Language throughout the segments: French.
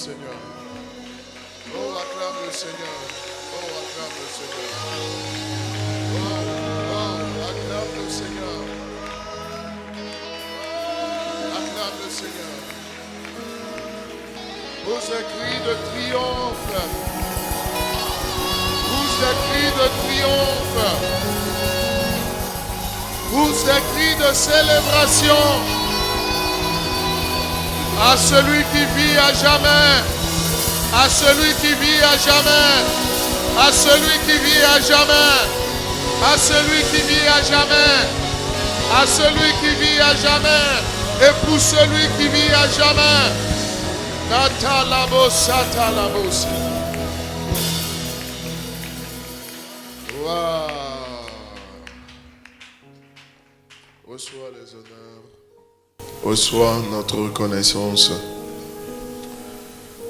Seigneur. Oh, acclame le Seigneur. Oh, acclame le Seigneur. Oh, acclame le Seigneur. Acclame le Seigneur. Pousse des cris de triomphe. Pousse des cris de triomphe. Pousse des cris de célébration. À celui qui vit à jamais. À celui qui vit à jamais. À celui qui vit à jamais. À celui qui vit à jamais. À celui qui vit à jamais. Et pour celui qui vit à jamais. Wow. Reçois les honneurs. Reçois notre reconnaissance.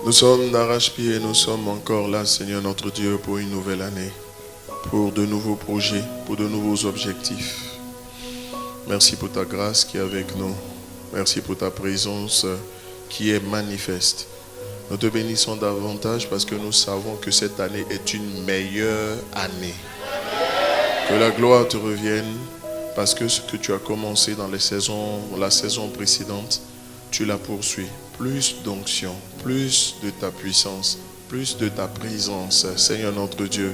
Nous sommes d'arrache-pied et nous sommes encore là, Seigneur notre Dieu, pour une nouvelle année, pour de nouveaux projets, pour de nouveaux objectifs. Merci pour ta grâce qui est avec nous. Merci pour ta présence qui est manifeste. Nous te bénissons davantage parce que nous savons que cette année est une meilleure année. Que la gloire te revienne parce que ce que tu as commencé dans la saison précédente, tu la poursuis. Plus d'onction, plus de ta puissance, plus de ta présence, Seigneur notre Dieu.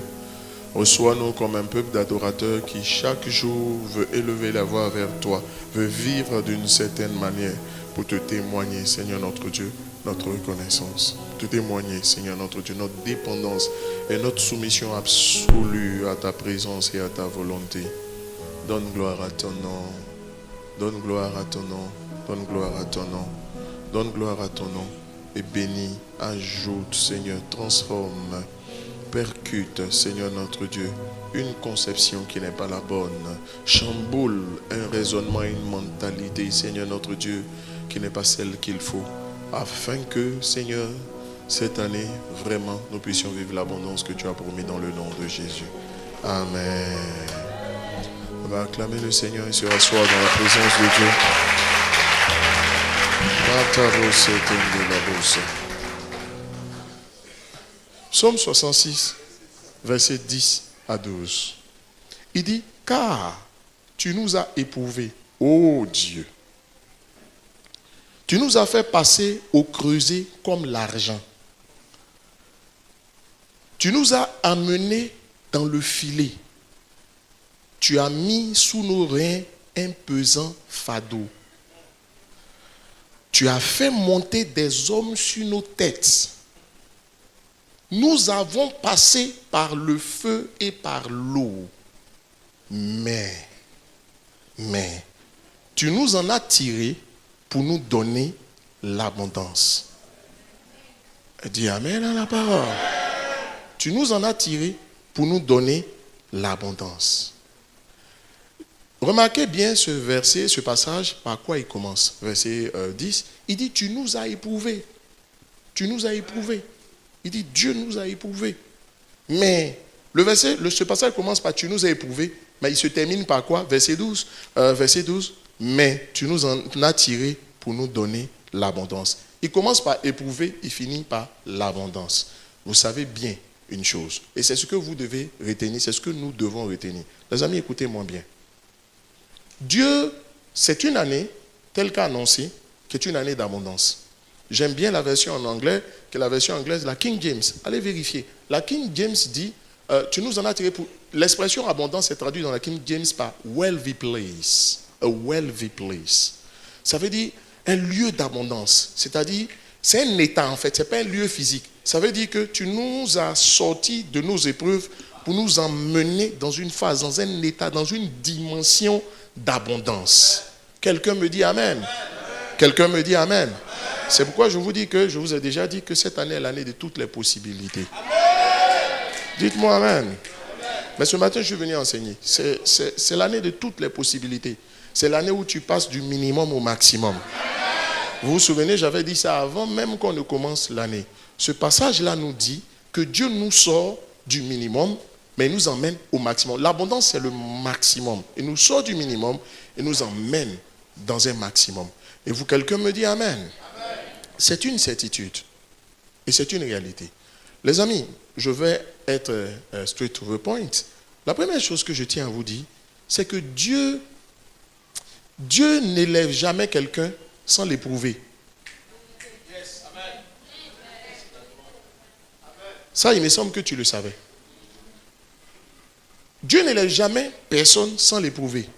Reçois-nous comme un peuple d'adorateurs qui chaque jour veut élever la voix vers toi, veut vivre d'une certaine manière pour te témoigner, Seigneur notre Dieu, notre reconnaissance. Te témoigner, Seigneur notre Dieu, notre dépendance et notre soumission absolue à ta présence et à ta volonté. Donne gloire à ton nom. Donne gloire à ton nom. Donne gloire à ton nom. Donne gloire à ton nom. Et bénis, ajoute, Seigneur, transforme, percute, Seigneur notre Dieu, une conception qui n'est pas la bonne. Chamboule un raisonnement, une mentalité, Seigneur notre Dieu, qui n'est pas celle qu'il faut. Afin que, Seigneur, cette année, vraiment, nous puissions vivre l'abondance que tu as promis dans le nom de Jésus. Amen. On va acclamer le Seigneur et se rasseoir dans la présence de Dieu. Psaume 66, versets 10 à 12. Il dit, car tu nous as éprouvés, ô Dieu. Tu nous as fait passer au creuset comme l'argent. Tu nous as amenés dans le filet. Tu as mis sous nos reins un pesant fardeau. Tu as fait monter des hommes sur nos têtes. Nous avons passé par le feu et par l'eau. Mais, tu nous en as tirés pour nous donner l'abondance. Dis Amen à la parole. Tu nous en as tirés pour nous donner l'abondance. Remarquez bien ce verset, ce passage, par quoi il commence. Verset 10, il dit, tu nous as éprouvés. Tu nous as éprouvés. Il dit, Dieu nous a éprouvés. Mais ce passage commence par tu nous as éprouvés, mais il se termine par quoi? Verset 12. Mais tu nous en as tirés pour nous donner l'abondance. Il commence par éprouver, il finit par l'abondance. Vous savez bien une chose, et c'est ce que vous devez retenir, c'est ce que nous devons retenir. Les amis, écoutez-moi bien. Dieu, c'est une année, telle qu'annoncée, qui est une année d'abondance. J'aime bien la version en anglais, que la version anglaise, la King James. Allez vérifier. La King James dit, tu nous en as tiré pour... L'expression abondance est traduite dans la King James par wealthy place. A wealthy place. Ça veut dire un lieu d'abondance. C'est-à-dire, c'est un état en fait, ce n'est pas un lieu physique. Ça veut dire que tu nous as sortis de nos épreuves pour nous emmener dans une phase, dans un état, dans une dimension d'abondance. Quelqu'un me dit Amen. Quelqu'un me dit Amen. C'est pourquoi je vous dis que je vous ai déjà dit que cette année est l'année de toutes les possibilités. Dites-moi Amen. Mais ce matin, je suis venu enseigner. C'est l'année de toutes les possibilités. C'est l'année où tu passes du minimum au maximum. Vous vous souvenez, j'avais dit ça avant même qu'on ne commence l'année. Ce passage-là nous dit que Dieu nous sort du minimum, mais il nous emmène au maximum. L'abondance, c'est le maximum. Il nous sort du minimum et nous emmène dans un maximum. Et vous, quelqu'un me dit Amen. C'est une certitude. Et c'est une réalité. Les amis, je vais être straight to the point. La première chose que je tiens à vous dire, c'est que Dieu n'élève jamais quelqu'un sans l'éprouver. Ça, il me semble que tu le savais. Dieu n'élève jamais personne sans l'éprouver.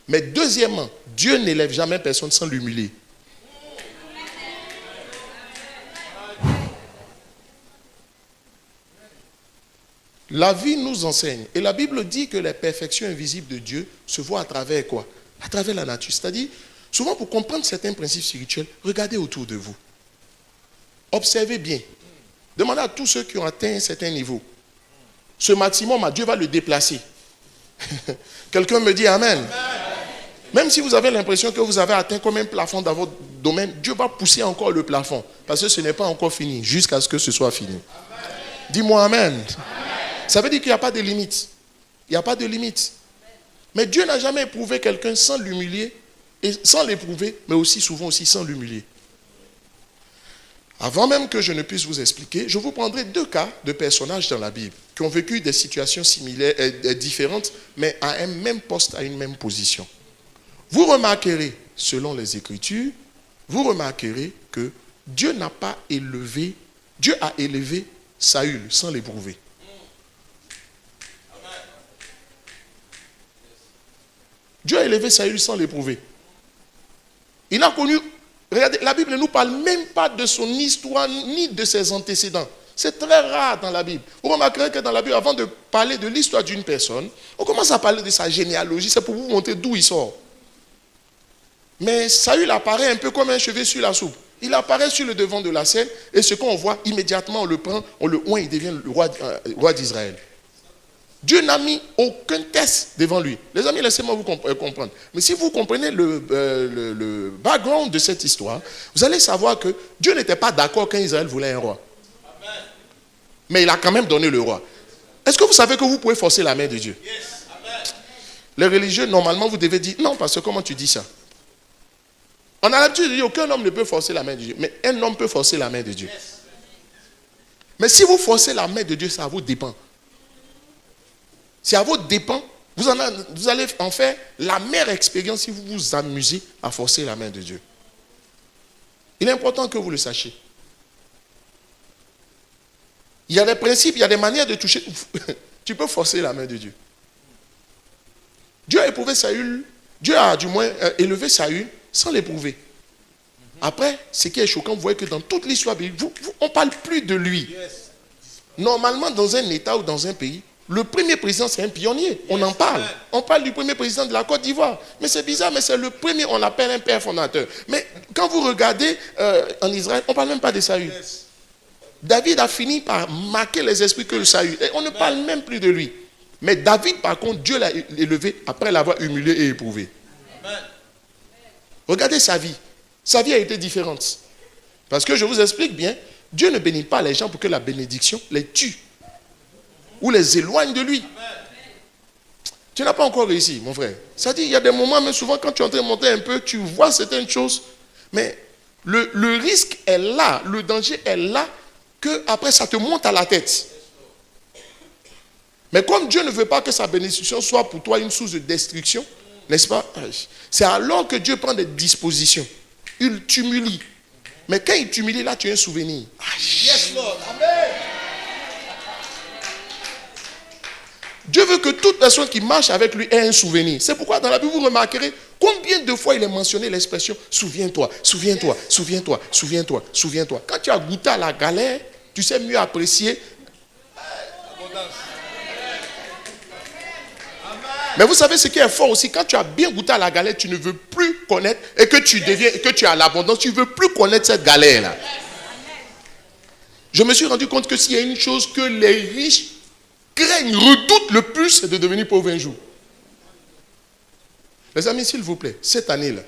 Mais deuxièmement, Dieu n'élève jamais personne sans l'humilier. La vie nous enseigne. Et la Bible dit que les perfections invisibles de Dieu se voient à travers quoi? À travers la nature. C'est-à-dire, souvent pour comprendre certains principes spirituels, regardez autour de vous. Observez bien. Demandez à tous ceux qui ont atteint un certain niveau. Ce maximum, Dieu va le déplacer. Quelqu'un me dit Amen. Amen. Même si vous avez l'impression que vous avez atteint comme un plafond dans votre domaine, Dieu va pousser encore le plafond. Parce que ce n'est pas encore fini, jusqu'à ce que ce soit fini. Dis-moi Amen. Amen. Ça veut dire qu'il n'y a pas de limite. Il n'y a pas de limite. Mais Dieu n'a jamais éprouvé quelqu'un sans l'humilier, et sans l'éprouver, mais aussi souvent aussi sans l'humilier. Avant même que je ne puisse vous expliquer, je vous prendrai 2 cas de personnages dans la Bible qui ont vécu des situations similaires, différentes, mais à un même poste, à une même position. Vous remarquerez, selon les Écritures, vous remarquerez que Dieu a élevé Saül sans l'éprouver. Dieu a élevé Saül sans l'éprouver. Il a connu, regardez, la Bible ne nous parle même pas de son histoire ni de ses antécédents. C'est très rare dans la Bible. Vous remarquerez que dans la Bible, avant de parler de l'histoire d'une personne, on commence à parler de sa généalogie. C'est pour vous montrer d'où il sort. Mais Saül apparaît un peu comme un cheveu sur la soupe. Il apparaît sur le devant de la scène et ce qu'on voit, immédiatement on le prend, on le oint, il devient le roi d'Israël. Dieu n'a mis aucun test devant lui. Les amis, laissez-moi vous comprendre. Mais si vous comprenez le background de cette histoire, vous allez savoir que Dieu n'était pas d'accord quand Israël voulait un roi. Amen. Mais il a quand même donné le roi. Est-ce que vous savez que vous pouvez forcer la main de Dieu? Yes. Les religieux, normalement, vous devez dire, non, parce que comment tu dis ça? On a l'habitude de dire, aucun homme ne peut forcer la main de Dieu. Mais un homme peut forcer la main de Dieu. Yes. Mais si vous forcez la main de Dieu, ça vous dépend. Si à vous dépend, vous allez en faire la meilleure expérience si vous vous amusez à forcer la main de Dieu. Il est important que vous le sachiez. Il y a des principes, il y a des manières de toucher. Tu peux forcer la main de Dieu. Dieu a éprouvé Saül, Dieu a du moins élevé Saül sans l'éprouver. Après, ce qui est choquant, vous voyez que dans toute l'histoire biblique, on ne parle plus de lui. Normalement, dans un État ou dans un pays, le premier président, c'est un pionnier. On en parle. On parle du premier président de la Côte d'Ivoire. Mais c'est bizarre, mais c'est le premier, on l'appelle un père fondateur. Mais quand vous regardez en Israël, on ne parle même pas de Saül. David a fini par marquer les esprits que le Saül. Et on ne parle même plus de lui. Mais David, par contre, Dieu l'a élevé après l'avoir humilié et éprouvé. Regardez sa vie. Sa vie a été différente. Parce que je vous explique bien, Dieu ne bénit pas les gens pour que la bénédiction les tue. Ou les éloigne de lui. Tu n'as pas encore réussi, mon frère. C'est-à-dire, il y a des moments, mais souvent, quand tu es en train de monter un peu, tu vois certaines choses. Mais le risque est là, le danger est là, qu'après, ça te monte à la tête. Mais comme Dieu ne veut pas que sa bénédiction soit pour toi une source de destruction, n'est-ce pas? C'est alors que Dieu prend des dispositions. Il t'humilie. Mais quand il t'humilie, là, tu as un souvenir. Yes, Lord. Amen. Dieu veut que toute personne qui marche avec lui ait un souvenir. C'est pourquoi dans la Bible, vous remarquerez combien de fois il est mentionné l'expression « souviens-toi, souviens-toi, souviens-toi, souviens-toi, souviens-toi ». Quand tu as goûté à la galère, tu sais mieux apprécier. Mais vous savez ce qui est fort aussi, quand tu as bien goûté à la galère, tu ne veux plus connaître et que tu as l'abondance, tu ne veux plus connaître cette galère-là. Je me suis rendu compte que s'il y a une chose que les riches craignent, redoutent le plus, c'est de devenir pauvre un jour. Les amis, s'il vous plaît, cette année-là,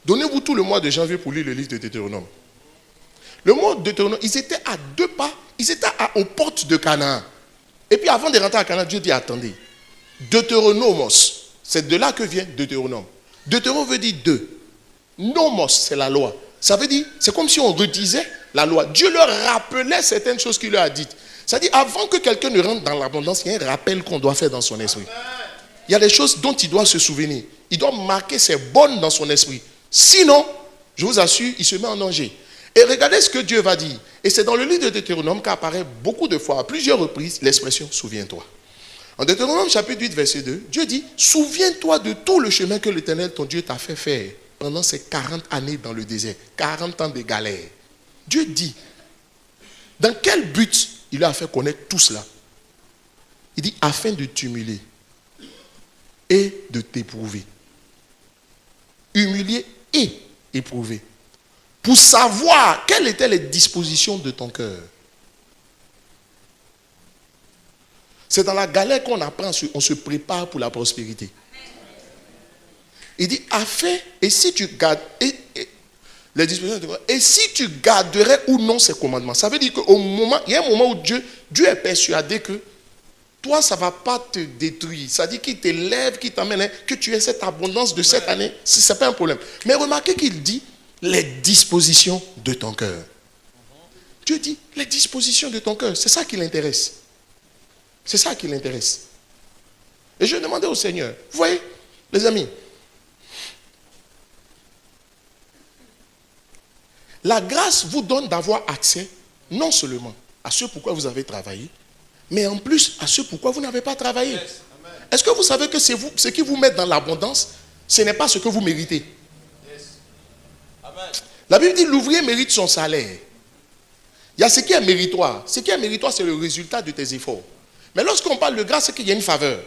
donnez-vous tout le mois de janvier pour lire le livre de Deutéronome. Le mois de Deutéronome, ils étaient à 2 pas, ils étaient aux portes de Canaan. Et puis avant de rentrer à Canaan, Dieu dit, attendez, Deutéronomos, c'est de là que vient Deutéronome. Deutéronome veut dire 2. Nomos, c'est la loi. Ça veut dire, c'est comme si on redisait la loi. Dieu leur rappelait certaines choses qu'il leur a dites. C'est-à-dire, avant que quelqu'un ne rentre dans l'abondance, il y a un rappel qu'on doit faire dans son esprit. Il y a des choses dont il doit se souvenir. Il doit marquer ses bonnes dans son esprit. Sinon, je vous assure, il se met en danger. Et regardez ce que Dieu va dire. Et c'est dans le livre de Deutéronome qu'apparaît beaucoup de fois, à plusieurs reprises, l'expression « souviens-toi ». En Deutéronome chapitre 8, verset 2, Dieu dit « Souviens-toi de tout le chemin que l'Éternel, ton Dieu, t'a fait faire pendant ces 40 années dans le désert, 40 ans de galère. » Dieu dit, dans quel but il leur a fait connaître tout cela? Il dit, afin de t'humilier et de t'éprouver. Humilier et éprouver. Pour savoir quelles étaient les dispositions de ton cœur. C'est dans la galère qu'on apprend, on se prépare pour la prospérité. Il dit, afin, et si tu gardes, les dispositions de ton cœur, et si tu garderais ou non ces commandements. Ça veut dire qu'au moment, il y a un moment où Dieu est persuadé que toi, ça ne va pas te détruire. Ça dit qu'il t'élève, qu'il t'amène, que tu aies cette abondance de cette année. Ce n'est pas un problème. Mais remarquez qu'il dit les dispositions de ton cœur. Dieu dit les dispositions de ton cœur. C'est ça qui l'intéresse. C'est ça qui l'intéresse. Et je demandais au Seigneur, vous voyez, les amis, la grâce vous donne d'avoir accès non seulement à ce pourquoi vous avez travaillé, mais en plus à ce pourquoi vous n'avez pas travaillé. Est-ce que vous savez que c'est vous, ce qui vous met dans l'abondance, ce n'est pas ce que vous méritez? La Bible dit l'ouvrier mérite son salaire. Il y a ce qui est méritoire. Ce qui est méritoire, c'est le résultat de tes efforts. Mais lorsqu'on parle de grâce, c'est qu'il y a une faveur.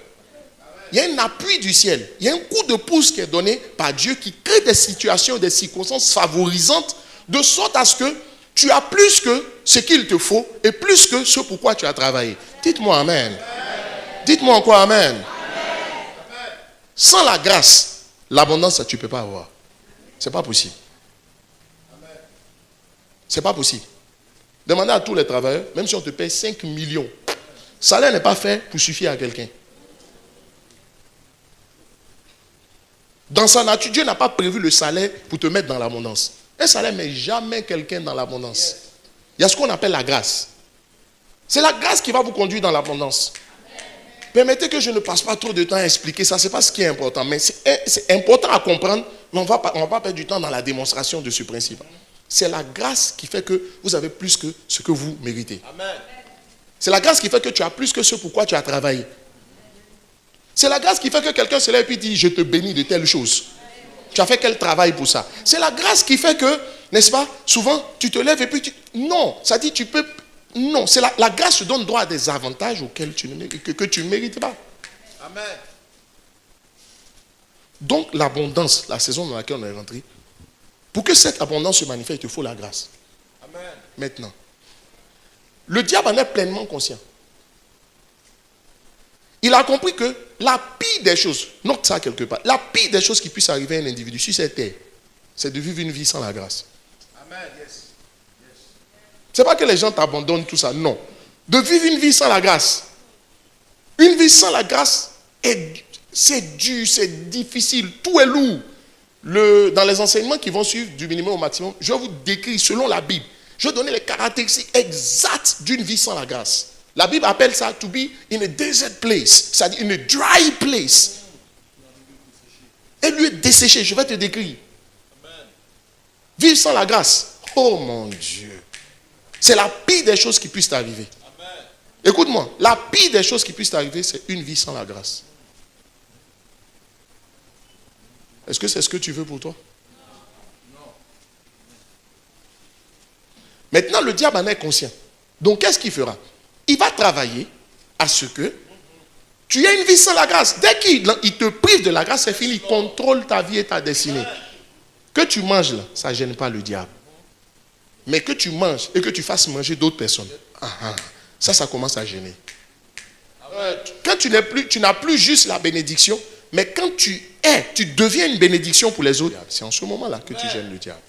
Il y a un appui du ciel. Il y a un coup de pouce qui est donné par Dieu qui crée des situations, des circonstances favorisantes de sorte à ce que tu as plus que ce qu'il te faut et plus que ce pourquoi tu as travaillé. Dites-moi amen. Dites-moi encore amen. Sans la grâce, l'abondance, ça tu ne peux pas avoir. Ce n'est pas possible. Ce n'est pas possible. Demandez à tous les travailleurs, même si on te paye 5 millions, le salaire n'est pas fait pour suffire à quelqu'un. Dans sa nature, Dieu n'a pas prévu le salaire pour te mettre dans l'abondance. Un salaire ne met jamais quelqu'un dans l'abondance. Il y a ce qu'on appelle la grâce. C'est la grâce qui va vous conduire dans l'abondance. Permettez que je ne passe pas trop de temps à expliquer ça. Ce n'est pas ce qui est important. Mais c'est important à comprendre. Mais on ne va pas perdre du temps dans la démonstration de ce principe. C'est la grâce qui fait que vous avez plus que ce que vous méritez. C'est la grâce qui fait que tu as plus que ce pourquoi tu as travaillé. C'est la grâce qui fait que quelqu'un se lève et dit, je te bénis de telle chose. Tu as fait quel travail pour ça? C'est la grâce qui fait que, n'est-ce pas, souvent, tu te lèves et puis non, ça dit tu peux... Non, c'est la grâce te donne droit à des avantages auxquels que tu ne mérites pas. Amen. Donc, l'abondance, la saison dans laquelle on est rentré, pour que cette abondance se manifeste, il te faut la grâce. Amen. Maintenant, le diable en est pleinement conscient. Il a compris que la pire des choses, note ça quelque part, la pire des choses qui puissent arriver à un individu sur cette terre, c'est de vivre une vie sans la grâce. Amen. Yes. C'est pas que les gens t'abandonnent tout ça, non. De vivre une vie sans la grâce. Une vie sans la grâce, c'est dur, c'est difficile, tout est lourd. Dans les enseignements qui vont suivre du minimum au maximum, je vais vous décrire selon la Bible. Je vais donner les caractéristiques exactes d'une vie sans la grâce. La Bible appelle ça to be in a desert place, c'est-à-dire in a dry place. Et lui est desséché, je vais te décrire. Vivre sans la grâce, oh mon Dieu. C'est la pire des choses qui puissent t'arriver. Écoute-moi, la pire des choses qui puissent t'arriver, c'est une vie sans la grâce. Est-ce que c'est ce que tu veux pour toi? Non. Maintenant, le diable en est conscient. Donc, qu'est-ce qu'il fera? Il va travailler à ce que tu aies une vie sans la grâce. Dès qu'il te prive de la grâce, c'est fini. Il contrôle ta vie et ta destinée. Que tu manges là, ça ne gêne pas le diable. Mais que tu manges et que tu fasses manger d'autres personnes, ça commence à gêner. Quand tu n'as plus juste la bénédiction, mais quand tu deviens une bénédiction pour les autres, c'est en ce moment-là que tu gênes le diable.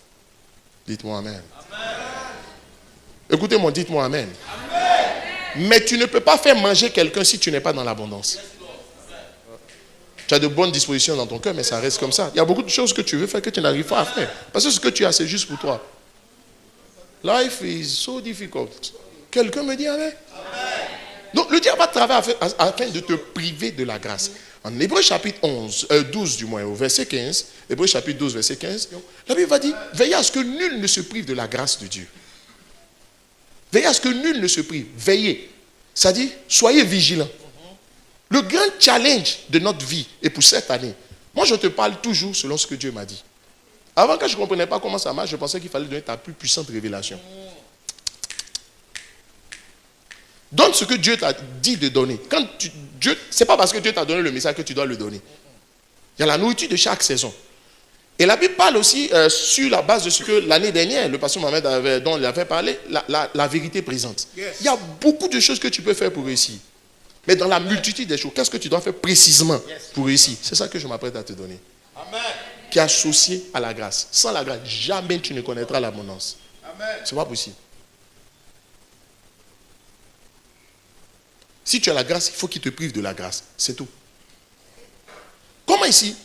Dites-moi amen. Écoutez-moi, dites-moi amen. Mais tu ne peux pas faire manger quelqu'un si tu n'es pas dans l'abondance. Tu as de bonnes dispositions dans ton cœur, mais ça reste comme ça. Il y a beaucoup de choses que tu veux faire que tu n'arrives pas à faire. Parce que ce que tu as, c'est juste pour toi. Life is so difficult. Quelqu'un me dit amen. Donc le diable va travailler afin de te priver de la grâce. En Hébreux chapitre 12 du moins, au verset 15, Hébreux chapitre 12, verset 15, la Bible va dire, veillez à ce que nul ne se prive de la grâce de Dieu. Veillez à ce que nul ne se prive. Veillez. Ça dit, soyez vigilants. Le grand challenge de notre vie, et pour cette année, moi je te parle toujours selon ce que Dieu m'a dit. Avant, quand je ne comprenais pas comment ça marche, je pensais qu'il fallait donner ta plus puissante révélation. Donne ce que Dieu t'a dit de donner. Ce n'est pas parce que Dieu t'a donné le message que tu dois le donner. Il y a la nourriture de chaque saison. Et la Bible parle aussi sur la base de ce que l'année dernière, le pasteur Mohamed dont il avait parlé, la vérité présente. Yes. Il y a beaucoup de choses que tu peux faire pour réussir. Mais dans la multitude des choses, qu'est-ce que tu dois faire précisément pour réussir? C'est ça que je m'apprête à te donner. Amen. Qui est associé à la grâce. Sans la grâce, jamais tu ne connaîtras l'abondance. Ce n'est pas possible. Si tu as la grâce, il faut qu'il te prive de la grâce. C'est tout. Comment ici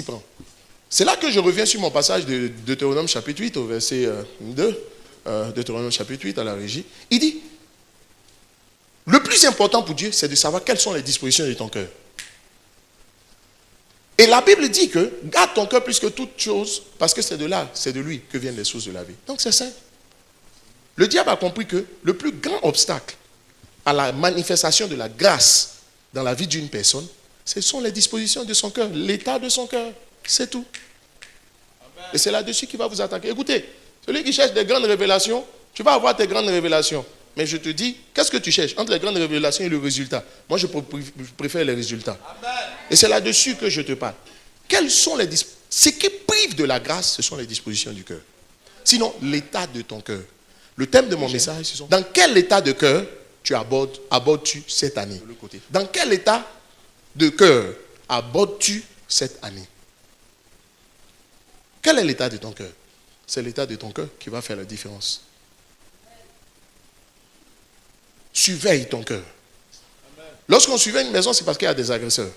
prend? C'est là que je reviens sur mon passage de Deutéronome chapitre 8 au verset 2. Deutéronome chapitre 8 à la régie. Il dit, le plus important pour Dieu, c'est de savoir quelles sont les dispositions de ton cœur. Et la Bible dit que garde ton cœur plus que toute chose, parce que c'est de là, c'est de lui que viennent les sources de la vie. Donc c'est simple. Le diable a compris que le plus grand obstacle à la manifestation de la grâce dans la vie d'une personne, ce sont les dispositions de son cœur, l'état de son cœur. C'est tout. Amen. Et c'est là-dessus qu'il va vous attaquer. Écoutez, celui qui cherche des grandes révélations, tu vas avoir tes grandes révélations. Mais je te dis, qu'est-ce que tu cherches entre les grandes révélations et le résultat? Moi, je préfère les résultats. Amen. Et c'est là-dessus que je te parle. Quelles sont les dispositions? Ce qui prive de la grâce, ce sont les dispositions du cœur. Sinon, l'état de ton cœur. Le thème de mon message, c'est dans quel état de cœur abordes-tu cette année? Dans quel état de cœur abordes-tu cette année? Quel est l'état de ton cœur? C'est l'état de ton cœur qui va faire la différence. Surveille ton cœur. Lorsqu'on surveille une maison, c'est parce qu'il y a des agresseurs.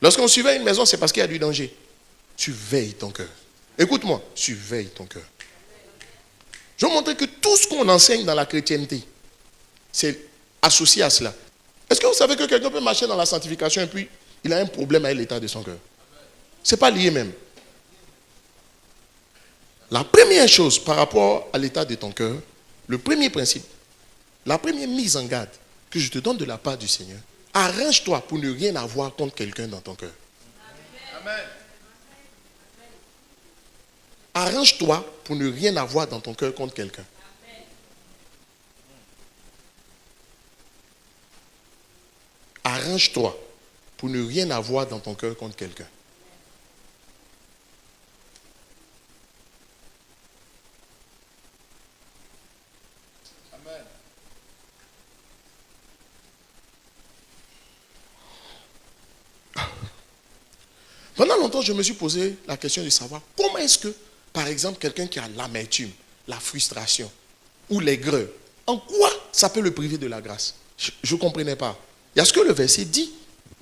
Lorsqu'on surveille une maison, c'est parce qu'il y a du danger. Surveille ton cœur. Écoute-moi, surveille ton cœur. Je vais vous montrer que tout ce qu'on enseigne dans la chrétienté, c'est associé à cela. Est-ce que vous savez que quelqu'un peut marcher dans la sanctification et puis il a un problème avec l'état de son cœur? Ce n'est pas lié même. La première chose par rapport à l'état de ton cœur, le premier principe, la première mise en garde que je te donne de la part du Seigneur, arrange-toi pour ne rien avoir contre quelqu'un dans ton cœur. Amen. Arrange-toi pour ne rien avoir dans ton cœur contre quelqu'un. Arrange-toi pour ne rien avoir dans ton cœur contre quelqu'un. Amen. Pendant longtemps, je me suis posé la question de savoir comment est-ce que, par exemple, quelqu'un qui a l'amertume, la frustration ou l'aigreur, en quoi ça peut le priver de la grâce? Je ne comprenais pas. Il y a ce que le verset dit,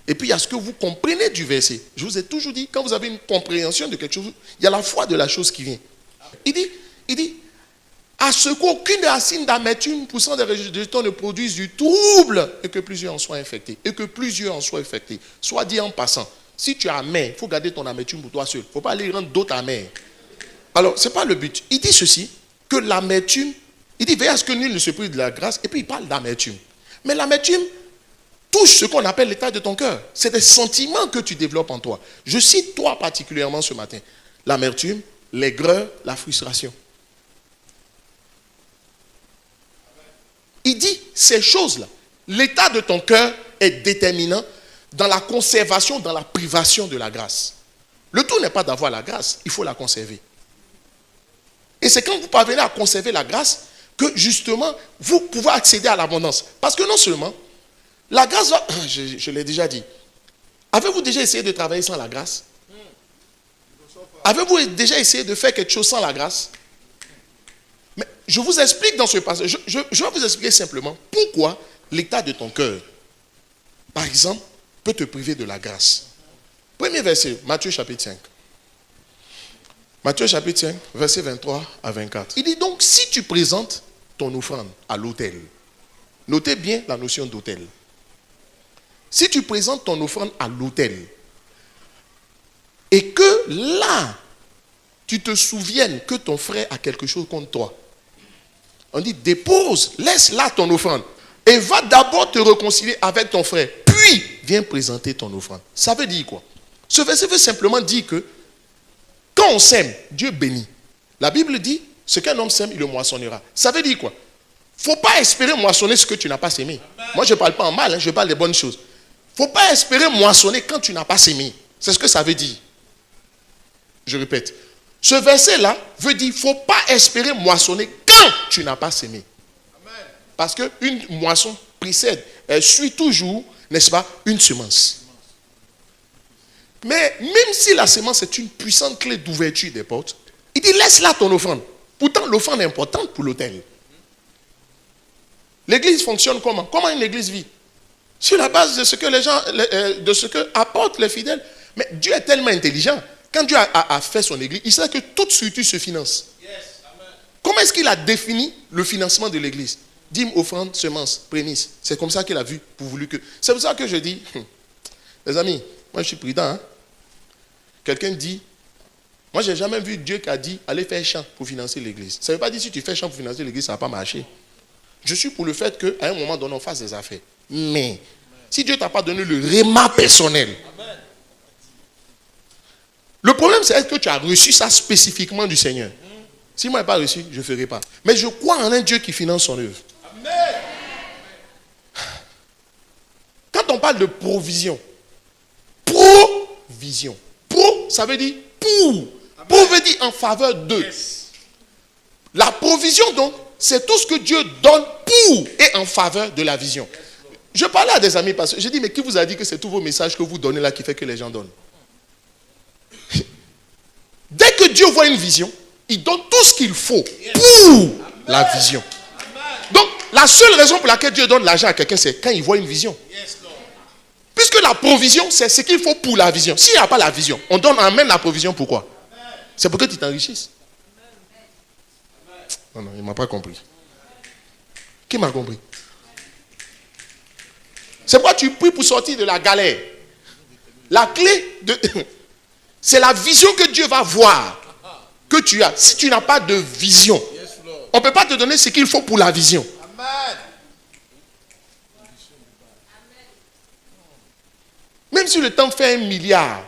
et puis il y a ce que vous comprenez du verset. Je vous ai toujours dit, quand vous avez une compréhension de quelque chose, il y a la foi de la chose qui vient. Il dit, à ce qu'aucune racine d'amertume poussant des rejetons ne produise du trouble, et que plusieurs en soient infectés. Soit dit en passant, si tu es amer, il faut garder ton amertume pour toi seul. Il ne faut pas aller rendre d'autres amers. Alors, ce n'est pas le but. Il dit ceci, que l'amertume, il dit, veillez à ce que nul ne se prive de la grâce, et puis il parle d'amertume. Mais l'amertume touche ce qu'on appelle l'état de ton cœur. C'est des sentiments que tu développes en toi. Je cite toi particulièrement ce matin. L'amertume, l'aigreur, la frustration. Il dit ces choses-là. L'état de ton cœur est déterminant dans la conservation, dans la privation de la grâce. Le tout n'est pas d'avoir la grâce, il faut la conserver. Et c'est quand vous parvenez à conserver la grâce que justement vous pouvez accéder à l'abondance. Parce que non seulement la grâce va... Je l'ai déjà dit. Avez-vous déjà essayé de travailler sans la grâce? Avez-vous déjà essayé de faire quelque chose sans la grâce? Mais je vous explique dans ce passage. Je vais vous expliquer simplement pourquoi l'état de ton cœur, par exemple, peut te priver de la grâce. Premier verset, Matthieu chapitre 5. Matthieu chapitre 5, versets 23 à 24. Il dit donc, si tu présentes ton offrande à l'autel, notez bien la notion d'autel. Si tu présentes ton offrande à l'autel, et que là, tu te souviennes que ton frère a quelque chose contre toi, on dit dépose, laisse là ton offrande, et va d'abord te réconcilier avec ton frère, puis viens présenter ton offrande. Ça veut dire quoi? Ce verset veut simplement dire que quand on sème, Dieu bénit. La Bible dit, ce qu'un homme sème, il le moissonnera. Ça veut dire quoi? Il ne faut pas espérer moissonner ce que tu n'as pas sémé. Moi, je ne parle pas en mal, je parle des bonnes choses. Il ne faut pas espérer moissonner quand tu n'as pas sémé. C'est ce que ça veut dire. Je répète. Ce verset-là veut dire, il ne faut pas espérer moissonner quand tu n'as pas sémé. Parce qu'une moisson précède, elle suit toujours, n'est-ce pas, une semence. Mais même si la semence est une puissante clé d'ouverture des portes, il dit laisse là ton offrande. Pourtant, l'offrande est importante pour l'autel. L'église fonctionne comment? Comment une église vit? Sur la base de ce que les gens, de ce que apportent les fidèles. Mais Dieu est tellement intelligent. Quand Dieu a fait son église, il sait que toute structure se finance. Comment est-ce qu'il a défini le financement de l'église? Dîme, offrande, semence, prémisse. C'est comme ça qu'il a vu, pour voulu que. C'est pour ça que je dis, les amis, moi je suis prudent. Hein? Quelqu'un dit, moi j'ai jamais vu Dieu qui a dit, allez faire champ pour financer l'église. Ça ne veut pas dire si tu fais champ pour financer l'église, ça ne va pas marcher. Je suis pour le fait qu'à un moment donné, on fasse des affaires. Mais, si Dieu ne t'a pas donné le réma personnel, le problème c'est est-ce que tu as reçu ça spécifiquement du Seigneur? Si moi je n'ai pas reçu, je ne ferai pas. Mais je crois en un Dieu qui finance son œuvre. Quand on parle de provision, provision. Pro, ça veut dire pour. Pour veut dire en faveur de. La provision donc, c'est tout ce que Dieu donne pour et en faveur de la vision. Je parlais à des amis parce que je dis, mais qui vous a dit que c'est tous vos messages que vous donnez là qui fait que les gens donnent? Dès que Dieu voit une vision, il donne tout ce qu'il faut pour la vision. Donc, la seule raison pour laquelle Dieu donne l'argent à quelqu'un, c'est quand il voit une vision. Puisque la provision, c'est ce qu'il faut pour la vision. S'il n'y a pas la vision, on amène la provision pourquoi? C'est pour que tu t'enrichisses. Non, il ne m'a pas compris. Qui m'a compris? C'est pourquoi tu pries pour sortir de la galère. La clé, c'est la vision que Dieu va voir, que tu as. Si tu n'as pas de vision, on ne peut pas te donner ce qu'il faut pour la vision. Même si le temps fait 1 milliard,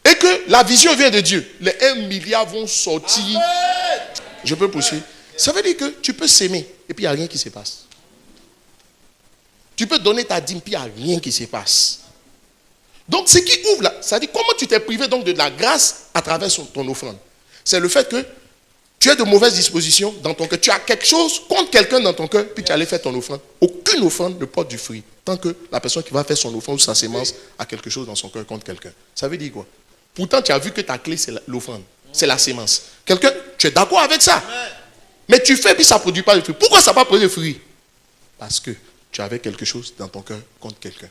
et que la vision vient de Dieu, les 1 milliard vont sortir. Amen. Je peux poursuivre. Ça veut dire que tu peux s'aimer et puis il n'y a rien qui se passe. Tu peux donner ta dîme, puis il n'y a rien qui se passe. Donc, ce qui ouvre là, ça dit comment tu t'es privé donc de la grâce à travers ton offrande. C'est le fait que tu as de mauvaises dispositions dans ton cœur. Tu as quelque chose contre quelqu'un dans ton cœur, puis tu allais faire ton offrande. Aucune offrande ne porte du fruit tant que la personne qui va faire son offrande ou sa sémence a quelque chose dans son cœur contre quelqu'un. Ça veut dire quoi? Pourtant, tu as vu que ta clé, c'est l'offrande. C'est la sémence. Quelqu'un, tu es d'accord avec ça? Mais tu fais, puis ça ne produit pas de fruit. Pourquoi ça n'a pas produit de fruit? Parce que tu avais quelque chose dans ton cœur contre quelqu'un.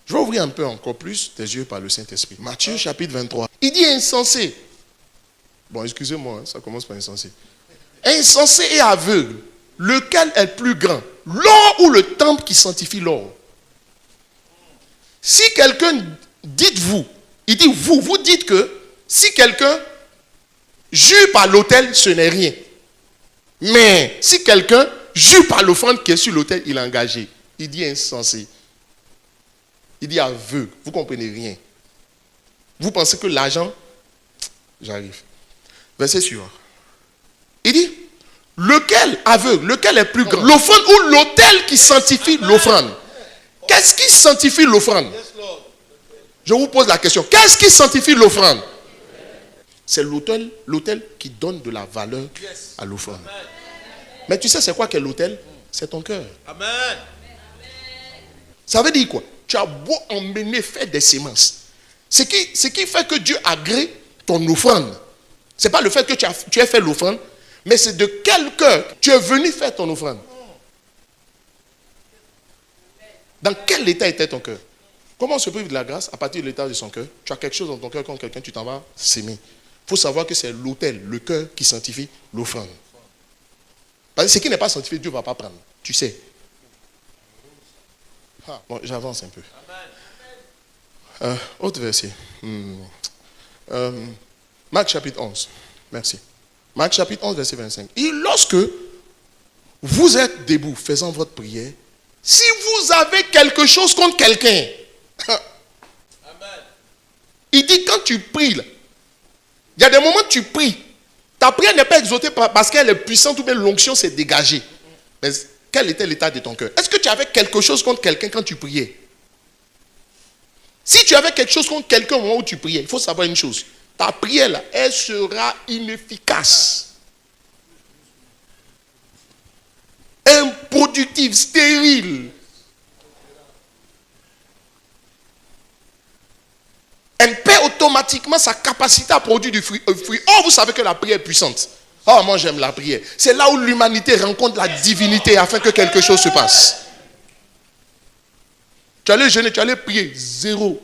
Je vais ouvrir un peu encore plus tes yeux par le Saint-Esprit. Matthieu chapitre 23. Il dit insensé. Bon, excusez-moi, ça commence par insensé. Insensé et aveugle, lequel est le plus grand? L'or ou le temple qui sanctifie l'or? Si quelqu'un, dites-vous, il dit vous dites que si quelqu'un jure par l'autel, ce n'est rien. Mais si quelqu'un jure par l'offrande qui est sur l'autel, il est engagé. Il dit insensé. Il dit aveugle. Vous ne comprenez rien. Vous pensez que l'argent... J'arrive. Verset suivant. Il dit, lequel aveugle, lequel est plus grand? L'offrande ou l'autel qui sanctifie l'offrande? Qu'est-ce qui sanctifie l'offrande? Je vous pose la question. Qu'est-ce qui sanctifie l'offrande? C'est l'autel qui donne de la valeur à l'offrande. Mais tu sais c'est quoi qu'est l'autel? C'est ton cœur. Amen. Ça veut dire quoi? Tu as beau emmener faire des semences. Ce qui fait que Dieu agrée ton offrande, ce n'est pas le fait que tu aies fait l'offrande, mais c'est de quel cœur tu es venu faire ton offrande. Dans quel état était ton cœur? Comment on se prive de la grâce? À partir de l'état de son cœur. Tu as quelque chose dans ton cœur contre quelqu'un, tu t'en vas s'aimer. Il faut savoir que c'est l'autel, le cœur qui sanctifie l'offrande. Parce que ce qui n'est pas sanctifié, Dieu ne va pas prendre. Tu sais. Bon, j'avance un peu. Autre verset. Marc chapitre 11. Merci. Marc chapitre 11, verset 25. Et lorsque vous êtes debout faisant votre prière, si vous avez quelque chose contre quelqu'un, il dit quand tu pries, là, il y a des moments où tu pries, ta prière n'est pas exaucée parce qu'elle est puissante ou bien l'onction s'est dégagée. Mais quel était l'état de ton cœur? Est-ce que tu avais quelque chose contre quelqu'un quand tu priais? Si tu avais quelque chose contre quelqu'un au moment où tu priais, il faut savoir une chose. Ta prière, là, elle sera inefficace. Improductive, stérile. Elle perd automatiquement sa capacité à produire du fruit. Or, vous savez que la prière est puissante. Oh, moi j'aime la prière. C'est là où l'humanité rencontre la divinité afin que quelque chose se passe. Tu allais jeûner, tu allais prier, zéro.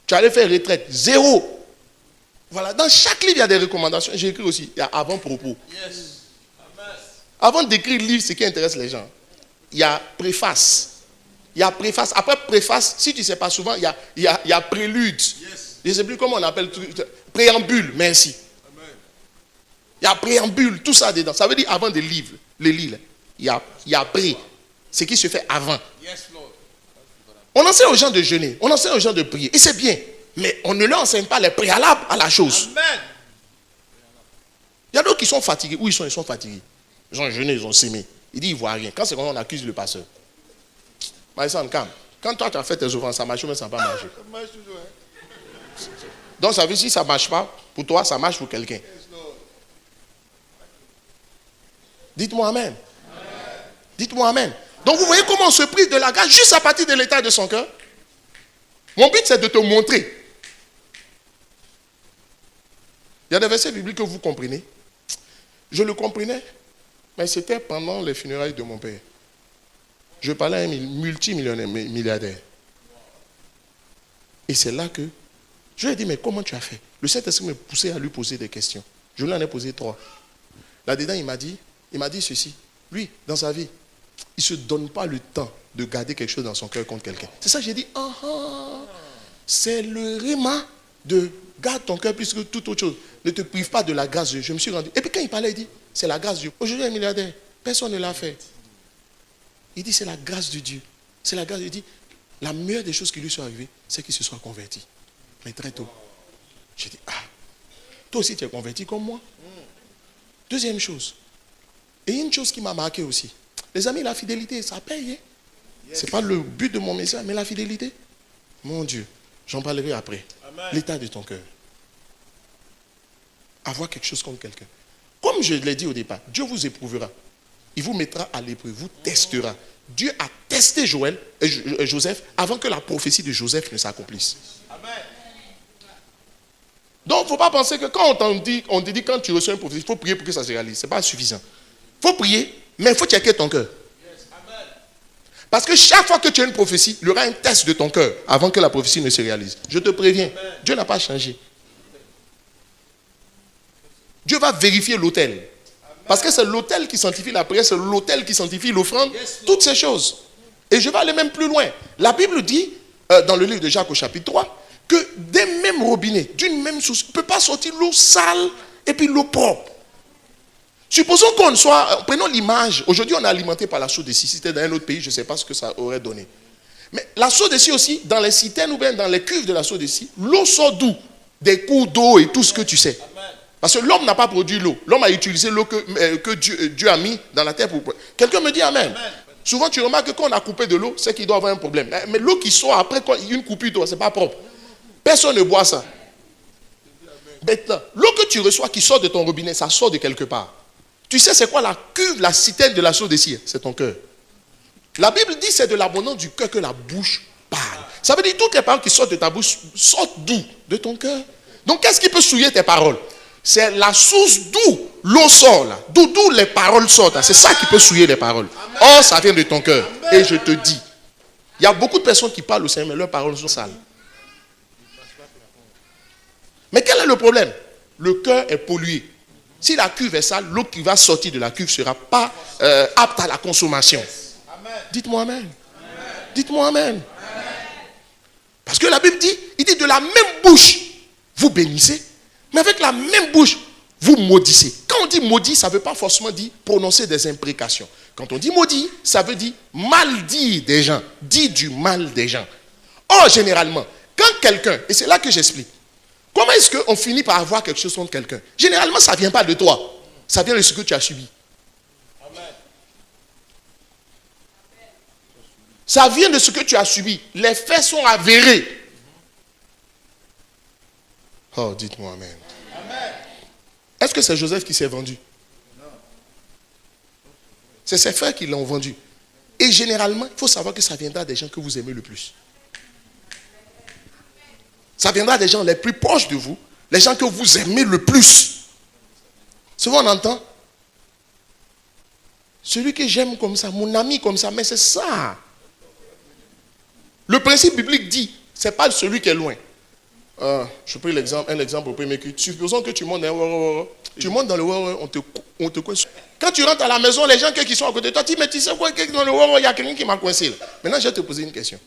Tu allais faire retraite, zéro. Voilà, dans chaque livre, il y a des recommandations. J'ai écrit aussi, il y a avant-propos. Avant d'écrire le livre, ce qui intéresse les gens, il y a préface. Il y a préface. Après préface, si tu ne sais pas souvent, il y a prélude. Je ne sais plus comment on appelle. Préambule, merci. Il y a préambule, tout ça dedans. Ça veut dire avant de lire, il y a pré. Ce qui se fait avant. On enseigne aux gens de jeûner, on enseigne aux gens de prier. Et c'est bien. Mais on ne leur enseigne pas les préalables à la chose. Il y a d'autres qui sont fatigués. Où ils sont fatigués. Ils ont jeûné, ils ont sémé. Ils disent, ils ne voient rien. Quand c'est comme on accuse le pasteur. Maïsan, calme. Quand toi tu as fait tes offrandes, ça marche ou bien ça n'a pas marché. Donc ça veut dire si ça ne marche pas, pour toi, ça marche pour quelqu'un. Dites-moi amen. Dites-moi amen. Donc vous voyez comment on se prive de la grâce juste à partir de l'état de son cœur. Mon but c'est de te montrer. Il y a des versets bibliques que vous comprenez. Je le comprenais, mais c'était pendant les funérailles de mon père. Je parlais à un multimillionnaire, milliardaire. Et c'est là que je lui ai dit, mais comment tu as fait? Le Saint-Esprit me poussait à lui poser des questions. Je lui en ai posé 3. Là-dedans, il m'a dit ceci. Lui, dans sa vie, il ne se donne pas le temps de garder quelque chose dans son cœur contre quelqu'un. C'est ça que j'ai dit, c'est le réma de garde ton cœur plus que toute autre chose. Ne te prive pas de la grâce de Dieu. Je me suis rendu. Et puis quand il parlait, il dit, c'est la grâce de Dieu. Aujourd'hui, un milliardaire, personne ne l'a fait. Il dit, c'est la grâce de Dieu. C'est la grâce de Dieu. Il dit, la meilleure des choses qui lui sont arrivées, c'est qu'il se soit converti. Mais très tôt. J'ai dit, toi aussi tu es converti comme moi. Deuxième chose. Et une chose qui m'a marqué aussi. Les amis, la fidélité, ça paye. Ce n'est pas le but de mon message, mais la fidélité. Mon Dieu, j'en parlerai après. L'état de ton cœur. Avoir quelque chose contre quelqu'un. Comme je l'ai dit au départ, Dieu vous éprouvera. Il vous mettra à l'épreuve, vous testera. Dieu a testé Joseph avant que la prophétie de Joseph ne s'accomplisse. Donc, il ne faut pas penser que quand on te dit quand tu reçois une prophétie, il faut prier pour que ça se réalise. Ce n'est pas suffisant. Il faut prier, mais il faut checker ton cœur. Parce que chaque fois que tu as une prophétie, il y aura un test de ton cœur avant que la prophétie ne se réalise. Je te préviens, Dieu n'a pas changé. Dieu va vérifier l'autel. Parce que c'est l'autel qui sanctifie la prière, c'est l'autel qui sanctifie l'offrande, toutes ces choses. Et je vais aller même plus loin. La Bible dit, dans le livre de Jacques au chapitre 3, que des mêmes robinets, d'une même source, ne peut pas sortir l'eau sale et puis l'eau propre. Supposons qu'on soit, prenons l'image, aujourd'hui on est alimenté par la source de scie. Si c'était dans un autre pays, je ne sais pas ce que ça aurait donné. Mais la source de scie aussi, dans les citernes ou bien dans les cuves de la source de scie, l'eau sort d'où? Des cours d'eau et tout ce que tu sais. Parce que l'homme n'a pas produit l'eau. L'homme a utilisé l'eau que Dieu a mis dans la terre pour... Quelqu'un me dit amen. Souvent tu remarques que quand on a coupé de l'eau, c'est qu'il doit avoir un problème. Mais l'eau qui sort après une coupure d'eau, ce n'est pas propre. Personne ne boit ça. Maintenant, l'eau que tu reçois qui sort de ton robinet, ça sort de quelque part. Tu sais c'est quoi la cuve, la citerne de la source de scie? C'est ton cœur. La Bible dit c'est de l'abondance du cœur que la bouche parle. Ça veut dire toutes les paroles qui sortent de ta bouche sortent d'où? De ton cœur. Donc qu'est-ce qui peut souiller tes paroles? C'est la source d'où l'eau sort là. D'où les paroles sortent. C'est ça qui peut souiller les paroles. Or, ça vient de ton cœur. Et je te dis, il y a beaucoup de personnes qui parlent au Seigneur, mais leurs paroles sont sales. Mais quel est le problème? Le cœur est pollué. Si la cuve est sale, l'eau qui va sortir de la cuve ne sera pas apte à la consommation. Dites-moi amen. Dites-moi amen. Parce que la Bible dit, il dit de la même bouche, vous bénissez, mais avec la même bouche, vous maudissez. Quand on dit maudit, ça ne veut pas forcément dire prononcer des imprécations. Quand on dit maudit, ça veut dire mal dire des gens, dire du mal des gens. Or, généralement, quand quelqu'un, et c'est là que j'explique, comment est-ce qu'on finit par avoir quelque chose contre quelqu'un? Généralement, ça ne vient pas de toi, ça vient de ce que tu as subi. Ça vient de ce que tu as subi. Les faits sont avérés. Oh, dites-moi amen. Est-ce que c'est Joseph qui s'est vendu? Non. C'est ses frères qui l'ont vendu. Et généralement, il faut savoir que ça viendra des gens que vous aimez le plus. Ça viendra des gens les plus proches de vous, les gens que vous aimez le plus. Souvent on entend, celui que j'aime comme ça, mon ami comme ça, mais c'est ça. Le principe biblique dit, ce n'est pas celui qui est loin. Je prends un exemple au premier culte. Supposons que tu montes dans le on te coince. Quand tu rentres à la maison, les gens qui sont à côté de toi, tu dis, mais tu sais quoi, dans le il y a quelqu'un qui m'a coincé là. Maintenant, je vais te poser une question.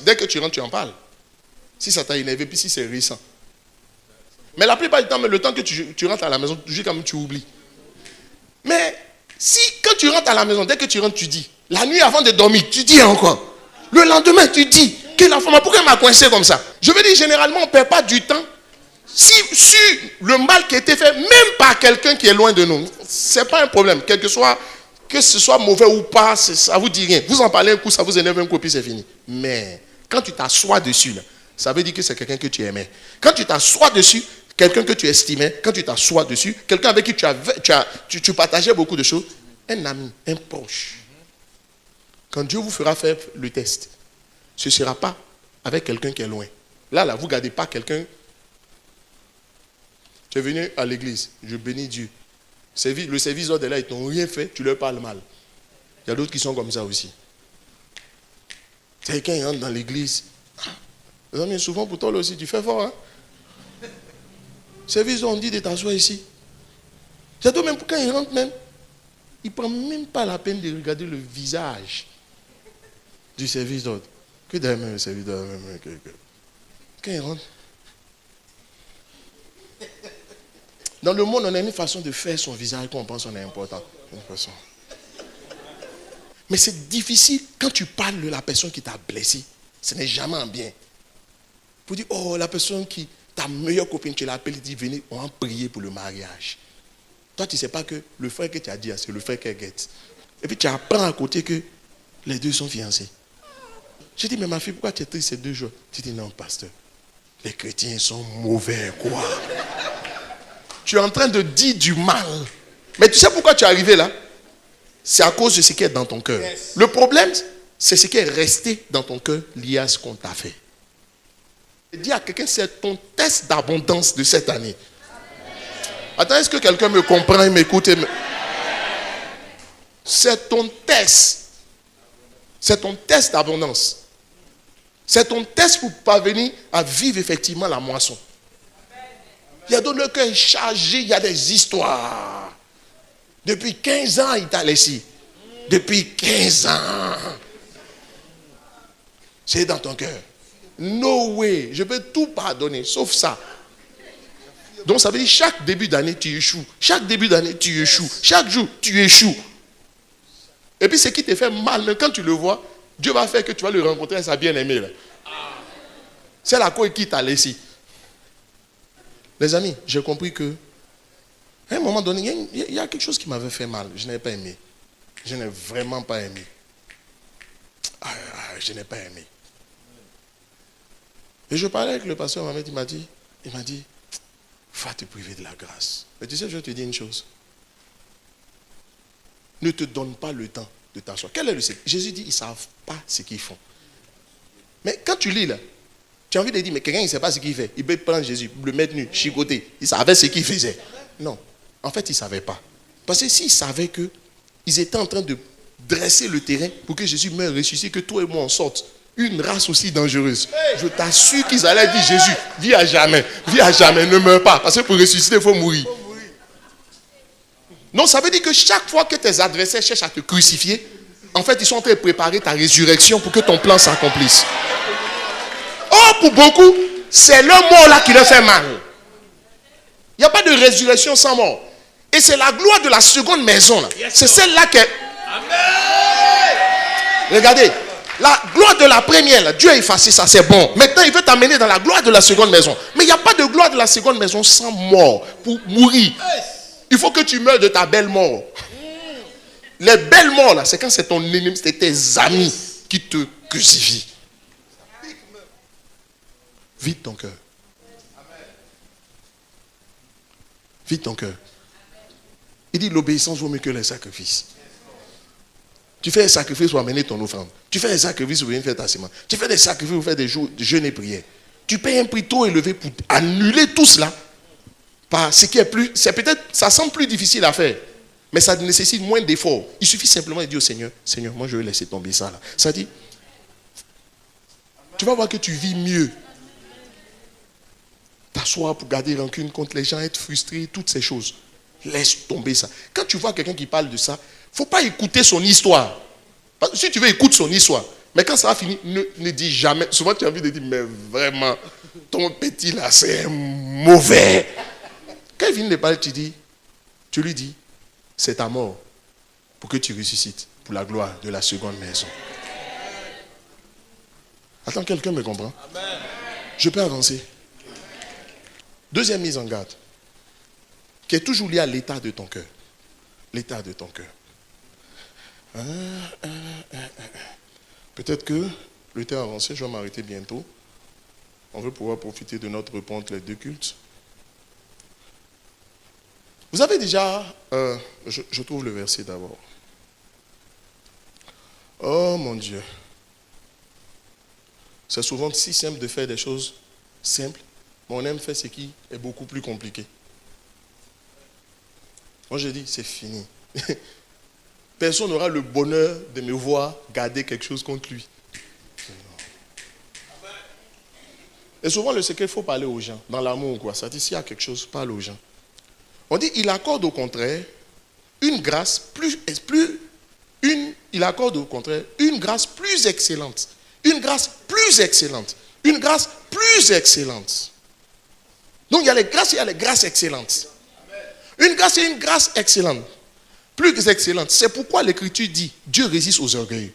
Dès que tu rentres, tu en parles. Si ça t'a énervé, puis si c'est récent. Mais la plupart du temps, le temps que tu rentres à la maison, juste comme tu oublies. Mais si, quand tu rentres à la maison, dès que tu rentres, tu dis, la nuit avant de dormir, tu dis encore. Le lendemain, tu dis, que la femme, pourquoi elle m'a coincé comme ça? Je veux dire, généralement, on ne perd pas du temps. Si le mal qui a été fait, même par quelqu'un qui est loin de nous, ce n'est pas un problème. Que ce soit mauvais ou pas, ça ne vous dit rien. Vous en parlez un coup, ça vous énerve un coup, puis c'est fini. Mais quand tu t'assois dessus, là, ça veut dire que c'est quelqu'un que tu aimais. Quand tu t'assois dessus, quelqu'un que tu estimais, quand tu t'assois dessus, quelqu'un avec qui tu partageais beaucoup de choses, un ami, un proche. Quand Dieu vous fera faire le test, ce ne sera pas avec quelqu'un qui est loin. Là, vous ne gardez pas quelqu'un. Tu es venu à l'église, je bénis Dieu. Le service d'ordre est là, ils t'ont rien fait, tu leur parles mal. Il y a d'autres qui sont comme ça aussi. Quelqu'un rentre dans l'église. Souvent pour toi là aussi, tu fais fort. Hein? Service d'ordre, on dit de t'asseoir ici. C'est toi même quand il rentre même, il ne prend même pas la peine de regarder le visage du service d'ordre. Que d'ailleurs le service d'ordre. Quand il rentre. Dans le monde, on a une façon de faire son visage qu'on pense qu'on est important. Mais c'est difficile quand tu parles de la personne qui t'a blessé. Ce n'est jamais en bien. Pour dire, oh, la personne qui, ta meilleure copine, tu l'appelles, tu dis, venez, on va prier pour le mariage. Toi, tu ne sais pas que le frère que tu as dit, c'est le frère qu'elle guette. Et puis tu apprends à côté que les deux sont fiancés. Je dis, mais ma fille, pourquoi tu es triste ces 2 jours? Tu dis, non, pasteur, les chrétiens sont mauvais, quoi. Tu es en train de dire du mal. Mais tu sais pourquoi tu es arrivé là? C'est à cause de ce qui est dans ton cœur. Yes. Le problème, c'est ce qui est resté dans ton cœur lié à ce qu'on t'a fait. Dis à quelqu'un, c'est ton test d'abondance de cette année. Attends, est-ce que quelqu'un me comprend et m'écoute? C'est ton test. C'est ton test d'abondance. C'est ton test pour parvenir à vivre effectivement la moisson. Il y a d'autres, le cœur est chargé, il y a des histoires. Depuis 15 ans, il t'a laissé. Depuis 15 ans. C'est dans ton cœur. No way. Je peux tout pardonner, sauf ça. Donc ça veut dire chaque début d'année, tu échoues. Chaque début d'année, tu échoues. Chaque jour, tu échoues. Et puis ce qui te fait mal, même quand tu le vois, Dieu va faire que tu vas le rencontrer à sa bien-aimée. Là. C'est la cause qui t'a laissé. Les amis, j'ai compris que à un moment donné, il y a quelque chose qui m'avait fait mal. Je n'ai pas aimé. Je n'ai vraiment pas aimé. Je n'ai pas aimé. Et je parlais avec le pasteur Mohamed, il m'a dit, va te priver de la grâce. Mais tu sais, je vais te dire une chose. Ne te donne pas le temps de t'asseoir. Quel est le secret? Jésus dit, ils ne savent pas ce qu'ils font. Mais quand tu lis là, tu as envie de dire, mais quelqu'un il ne sait pas ce qu'il fait. Il peut prendre Jésus, le mettre nu, chicoter. Il savait ce qu'il faisait. Non. En fait, il ne savait pas. Parce que s'il savait qu'ils étaient en train de dresser le terrain pour que Jésus meure ressuscité, que toi et moi on sorte. Une race aussi dangereuse. Je t'assure qu'ils allaient dire Jésus, vis à jamais, ne meurs pas. Parce que pour ressusciter, il faut mourir. Non, ça veut dire que chaque fois que tes adversaires cherchent à te crucifier, en fait, ils sont en train de préparer ta résurrection pour que ton plan s'accomplisse. Or, pour beaucoup, c'est le mort là qui leur fait mal. Il n'y a pas de résurrection sans mort. Et c'est la gloire de la seconde maison là. C'est celle-là que... Regardez, la gloire de la première là, Dieu a effacé ça, c'est bon. Maintenant, il veut t'amener dans la gloire de la seconde maison. Mais il n'y a pas de gloire de la seconde maison sans mort. Pour mourir, il faut que tu meurs de ta belle mort. Les belles morts là, c'est quand c'est ton ennemi, c'est tes amis qui te crucifient. Vide ton cœur. Vide ton cœur. Il dit l'obéissance vaut mieux que les sacrifices. Tu fais des sacrifices pour amener ton offrande. Tu fais des sacrifices pour venir faire ta semence. Tu fais des sacrifices pour faire des jours de jeûne et prière. Tu payes un prix trop élevé pour annuler tout cela. Par ce qui est plus, c'est peut-être, ça semble plus difficile à faire, mais ça nécessite moins d'efforts. Il suffit simplement de dire au Seigneur, Seigneur, moi je vais laisser tomber ça là. Ça dit, tu vas voir que tu vis mieux. T'asseoir pour garder rancune contre les gens, être frustré, toutes ces choses. Laisse tomber ça. Quand tu vois quelqu'un qui parle de ça, il ne faut pas écouter son histoire. Parce que si tu veux, écoute son histoire. Mais quand ça va finir, ne dis jamais. Souvent, tu as envie de dire, mais vraiment, ton petit là, c'est mauvais. Quand il finit de parler, tu lui dis, c'est ta mort pour que tu ressuscites pour la gloire de la seconde maison. Attends, quelqu'un me comprend? Amen. Je peux avancer. Deuxième mise en garde, qui est toujours liée à l'état de ton cœur. L'état de ton cœur. Peut-être que le temps avancé, je vais m'arrêter bientôt. On veut pouvoir profiter de notre repos entre les deux cultes. Vous avez déjà, je trouve le verset d'abord. Oh mon Dieu. C'est souvent si simple de faire des choses simples, mais on aime faire ce qui est beaucoup plus compliqué. Moi je dis, c'est fini. Personne n'aura le bonheur de me voir garder quelque chose contre lui. Et souvent le secret, il faut parler aux gens, dans l'amour quoi. Ça dit, s'il y a quelque chose, parle aux gens. On dit, il accorde au contraire une grâce il accorde au contraire une grâce plus excellente. Une grâce plus excellente. Une grâce plus excellente. Donc il y a les grâces et il y a les grâces excellentes. Une grâce et une grâce excellente. Plus excellente. C'est pourquoi l'Écriture dit, Dieu résiste aux orgueilleux.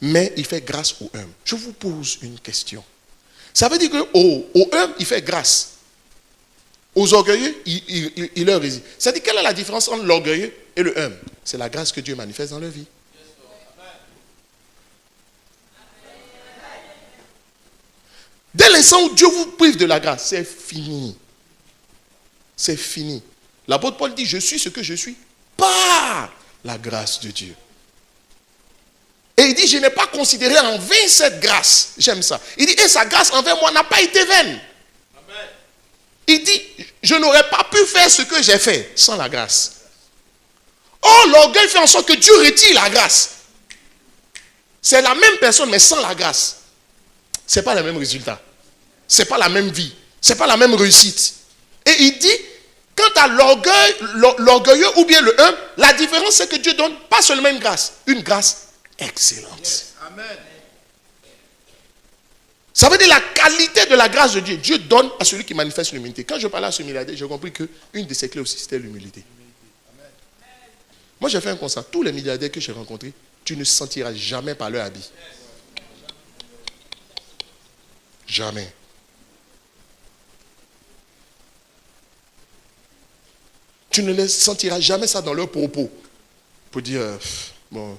Mais il fait grâce aux humbles. Je vous pose une question. Ça veut dire qu'aux humbles, il fait grâce. Aux orgueilleux, il leur résiste. C'est-à-dire, quelle est la différence entre l'orgueilleux et le humble? C'est la grâce que Dieu manifeste dans leur vie. Dès l'instant où Dieu vous prive de la grâce, c'est fini. C'est fini. L'apôtre Paul dit, je suis ce que je suis par la grâce de Dieu. Et il dit, je n'ai pas considéré en vain cette grâce. J'aime ça. Il dit, et sa grâce envers moi n'a pas été vaine. Amen. Il dit, je n'aurais pas pu faire ce que j'ai fait sans la grâce. Or, l'orgueil fait en sorte que Dieu retire la grâce. C'est la même personne, mais sans la grâce. Ce n'est pas le même résultat. Ce n'est pas la même vie. Ce n'est pas la même réussite. Et il dit, quant à l'orgueilleux ou bien le humble, la différence c'est que Dieu donne pas seulement une grâce excellente. Yes. Amen. Ça veut dire la qualité de la grâce de Dieu. Dieu donne à celui qui manifeste l'humilité. Quand je parlais à ce milliardaire, j'ai compris qu'une de ses clés aussi, c'était l'humilité. Moi, j'ai fait un constat. Tous les milliardaires que j'ai rencontrés, tu ne sentiras jamais par leur habit. Jamais. Tu ne les sentiras jamais ça dans leurs propos. Pour dire, bon,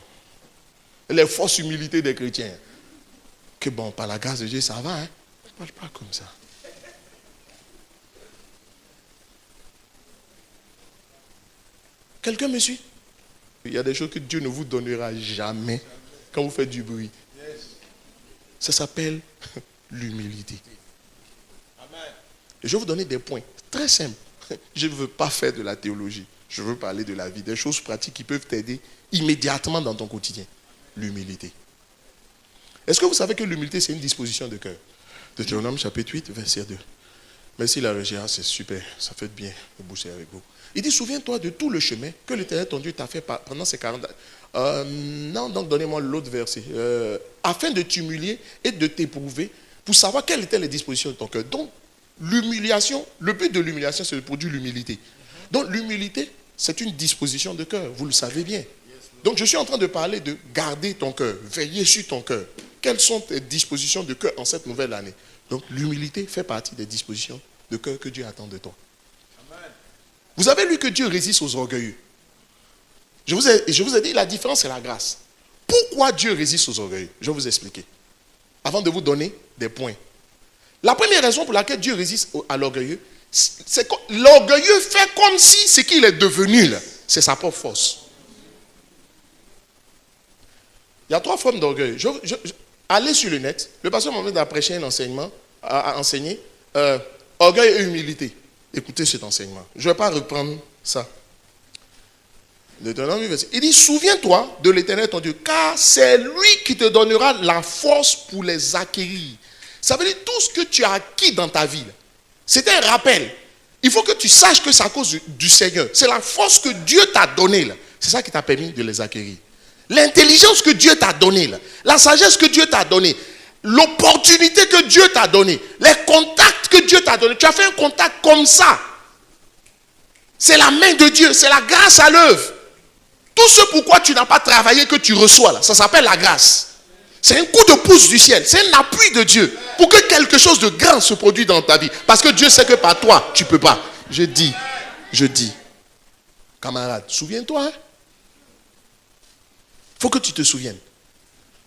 les fausses humilités des chrétiens. Que bon, par la grâce de Dieu, ça va, hein. On ne parle pas comme ça. Quelqu'un me suit? Il y a des choses que Dieu ne vous donnera jamais quand vous faites du bruit. Ça s'appelle l'humilité. Et je vais vous donner des points très simples. Je ne veux pas faire de la théologie. Je veux parler de la vie, des choses pratiques qui peuvent t'aider immédiatement dans ton quotidien. L'humilité. Est-ce que vous savez que l'humilité, c'est une disposition de cœur? Deutéronome chapitre 8, verset 2. Merci la régie, c'est super, ça fait bien de bosser avec vous. Il dit, souviens-toi de tout le chemin que l'Éternel ton Dieu t'a fait pendant ces 40 ans. Non, donc donnez-moi l'autre verset. Afin de t'humilier et de t'éprouver pour savoir quelles étaient les dispositions de ton cœur. Donc, l'humiliation, le but de l'humiliation, c'est de produire l'humilité. Donc, l'humilité, c'est une disposition de cœur, vous le savez bien. Donc, je suis en train de parler de garder ton cœur, veiller sur ton cœur. Quelles sont tes dispositions de cœur en cette nouvelle année? Donc, l'humilité fait partie des dispositions de cœur que Dieu attend de toi. Amen. Vous avez lu que Dieu résiste aux orgueilleux. Je vous ai dit, la différence, c'est la grâce. Pourquoi Dieu résiste aux orgueilleux? Je vais vous expliquer. Avant de vous donner des points. La première raison pour laquelle Dieu résiste à l'orgueilleux, c'est que l'orgueilleux fait comme si ce qu'il est devenu, là, c'est sa propre force. Il y a 3 formes d'orgueil. Allez sur le net. Le pasteur m'a demandé d'apprêcher un enseignement, à enseigner orgueil et humilité. Écoutez cet enseignement. Je ne vais pas reprendre ça. Il dit, souviens-toi de l'Éternel ton Dieu, car c'est lui qui te donnera la force pour les acquérir. Ça veut dire tout ce que tu as acquis dans ta vie. C'est un rappel. Il faut que tu saches que c'est à cause du Seigneur. C'est la force que Dieu t'a donnée. C'est ça qui t'a permis de les acquérir. L'intelligence que Dieu t'a donnée, la sagesse que Dieu t'a donnée, l'opportunité que Dieu t'a donnée, les contacts que Dieu t'a donnés. Tu as fait un contact comme ça. C'est la main de Dieu, c'est la grâce à l'œuvre. Tout ce pourquoi tu n'as pas travaillé que tu reçois, là, ça s'appelle la grâce. C'est un coup de pouce du ciel, c'est un appui de Dieu pour que quelque chose de grand se produise dans ta vie. Parce que Dieu sait que par toi, tu ne peux pas. Je dis, camarade, souviens-toi. Il faut que tu te souviennes.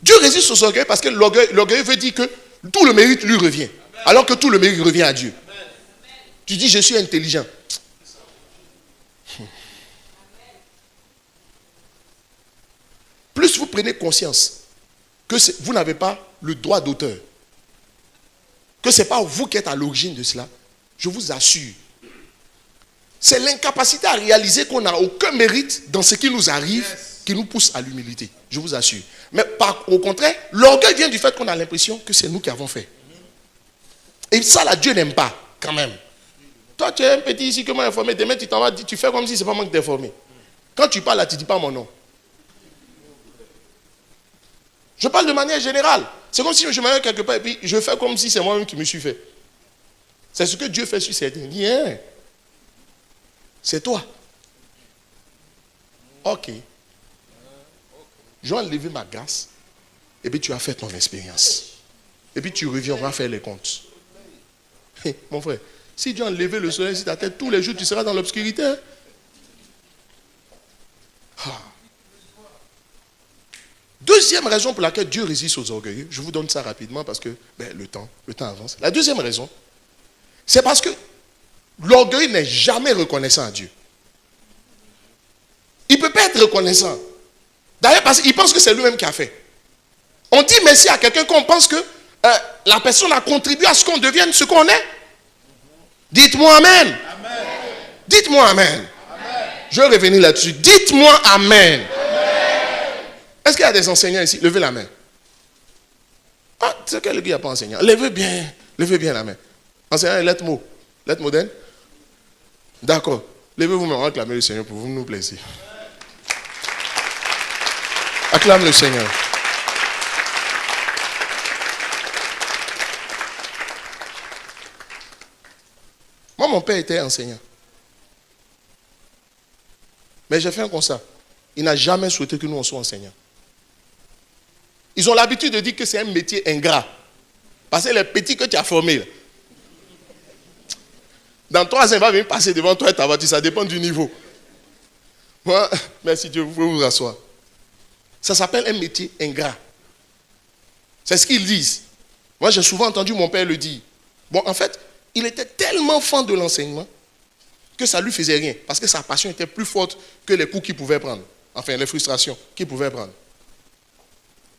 Dieu résiste aux orgueils parce que l'orgueil veut dire que tout le mérite lui revient. Alors que tout le mérite revient à Dieu. Tu dis, je suis intelligent. Plus vous prenez conscience que vous n'avez pas le droit d'auteur, que ce n'est pas vous qui êtes à l'origine de cela, je vous assure, c'est l'incapacité à réaliser qu'on n'a aucun mérite dans ce qui nous arrive qui nous pousse à l'humilité. Je vous assure. Mais au contraire, l'orgueil vient du fait qu'on a l'impression que c'est nous qui avons fait. Et ça, là, Dieu n'aime pas, quand même. Toi, tu es un petit ici que moi informé, demain tu t'en vas, tu fais comme si ce n'est pas moi qui t'ai formé. Quand tu parles là, tu ne dis pas mon nom. Je parle de manière générale. C'est comme si je m'arrête quelque part et puis je fais comme si c'est moi-même qui me suis fait. C'est ce que Dieu fait sur certains. Il dit, hein, c'est toi. Ok. Je vais enlever ma grâce. Et puis tu as fait ton expérience. Et puis tu reviens, on va faire les comptes. Mon frère, si Dieu a enlevé le soleil sur ta tête, tous les jours tu seras dans l'obscurité. Hein? Ah. Deuxième raison pour laquelle Dieu résiste aux orgueilleux, je vous donne ça rapidement parce que le temps avance. La deuxième raison, c'est parce que l'orgueil n'est jamais reconnaissant à Dieu. Il ne peut pas être reconnaissant. D'ailleurs, parce qu'il pense que c'est lui-même qui a fait. On dit merci à quelqu'un qu'on pense que la personne a contribué à ce qu'on devienne ce qu'on est. Dites-moi Amen. Amen. Dites-moi Amen. Amen. Je vais revenir là-dessus. Dites-moi Amen. Est-ce qu'il y a des enseignants ici? Levez la main. Ah, c'est quel qui n'a pas enseignant? Levez bien la main. Enseignant, lettre mot. Lettre moderne? D'accord. Levez-vous, mais on va acclamer le Seigneur pour vous nous plaisir. Acclame le Seigneur. Moi, mon père était enseignant. Mais j'ai fait un constat. Il n'a jamais souhaité que nous, on soit enseignants. Ils ont l'habitude de dire que c'est un métier ingrat. Parce que les petits que tu as formés, là, dans 3 ans, il va venir passer devant toi et ta voiture. Ça dépend du niveau. Moi, merci Dieu, vous pouvez vous asseoir. Ça s'appelle un métier ingrat. C'est ce qu'ils disent. Moi, j'ai souvent entendu mon père le dire. Bon, en fait, il était tellement fan de l'enseignement que ça ne lui faisait rien. Parce que sa passion était plus forte que les coups qu'il pouvait prendre. Enfin, les frustrations qu'il pouvait prendre.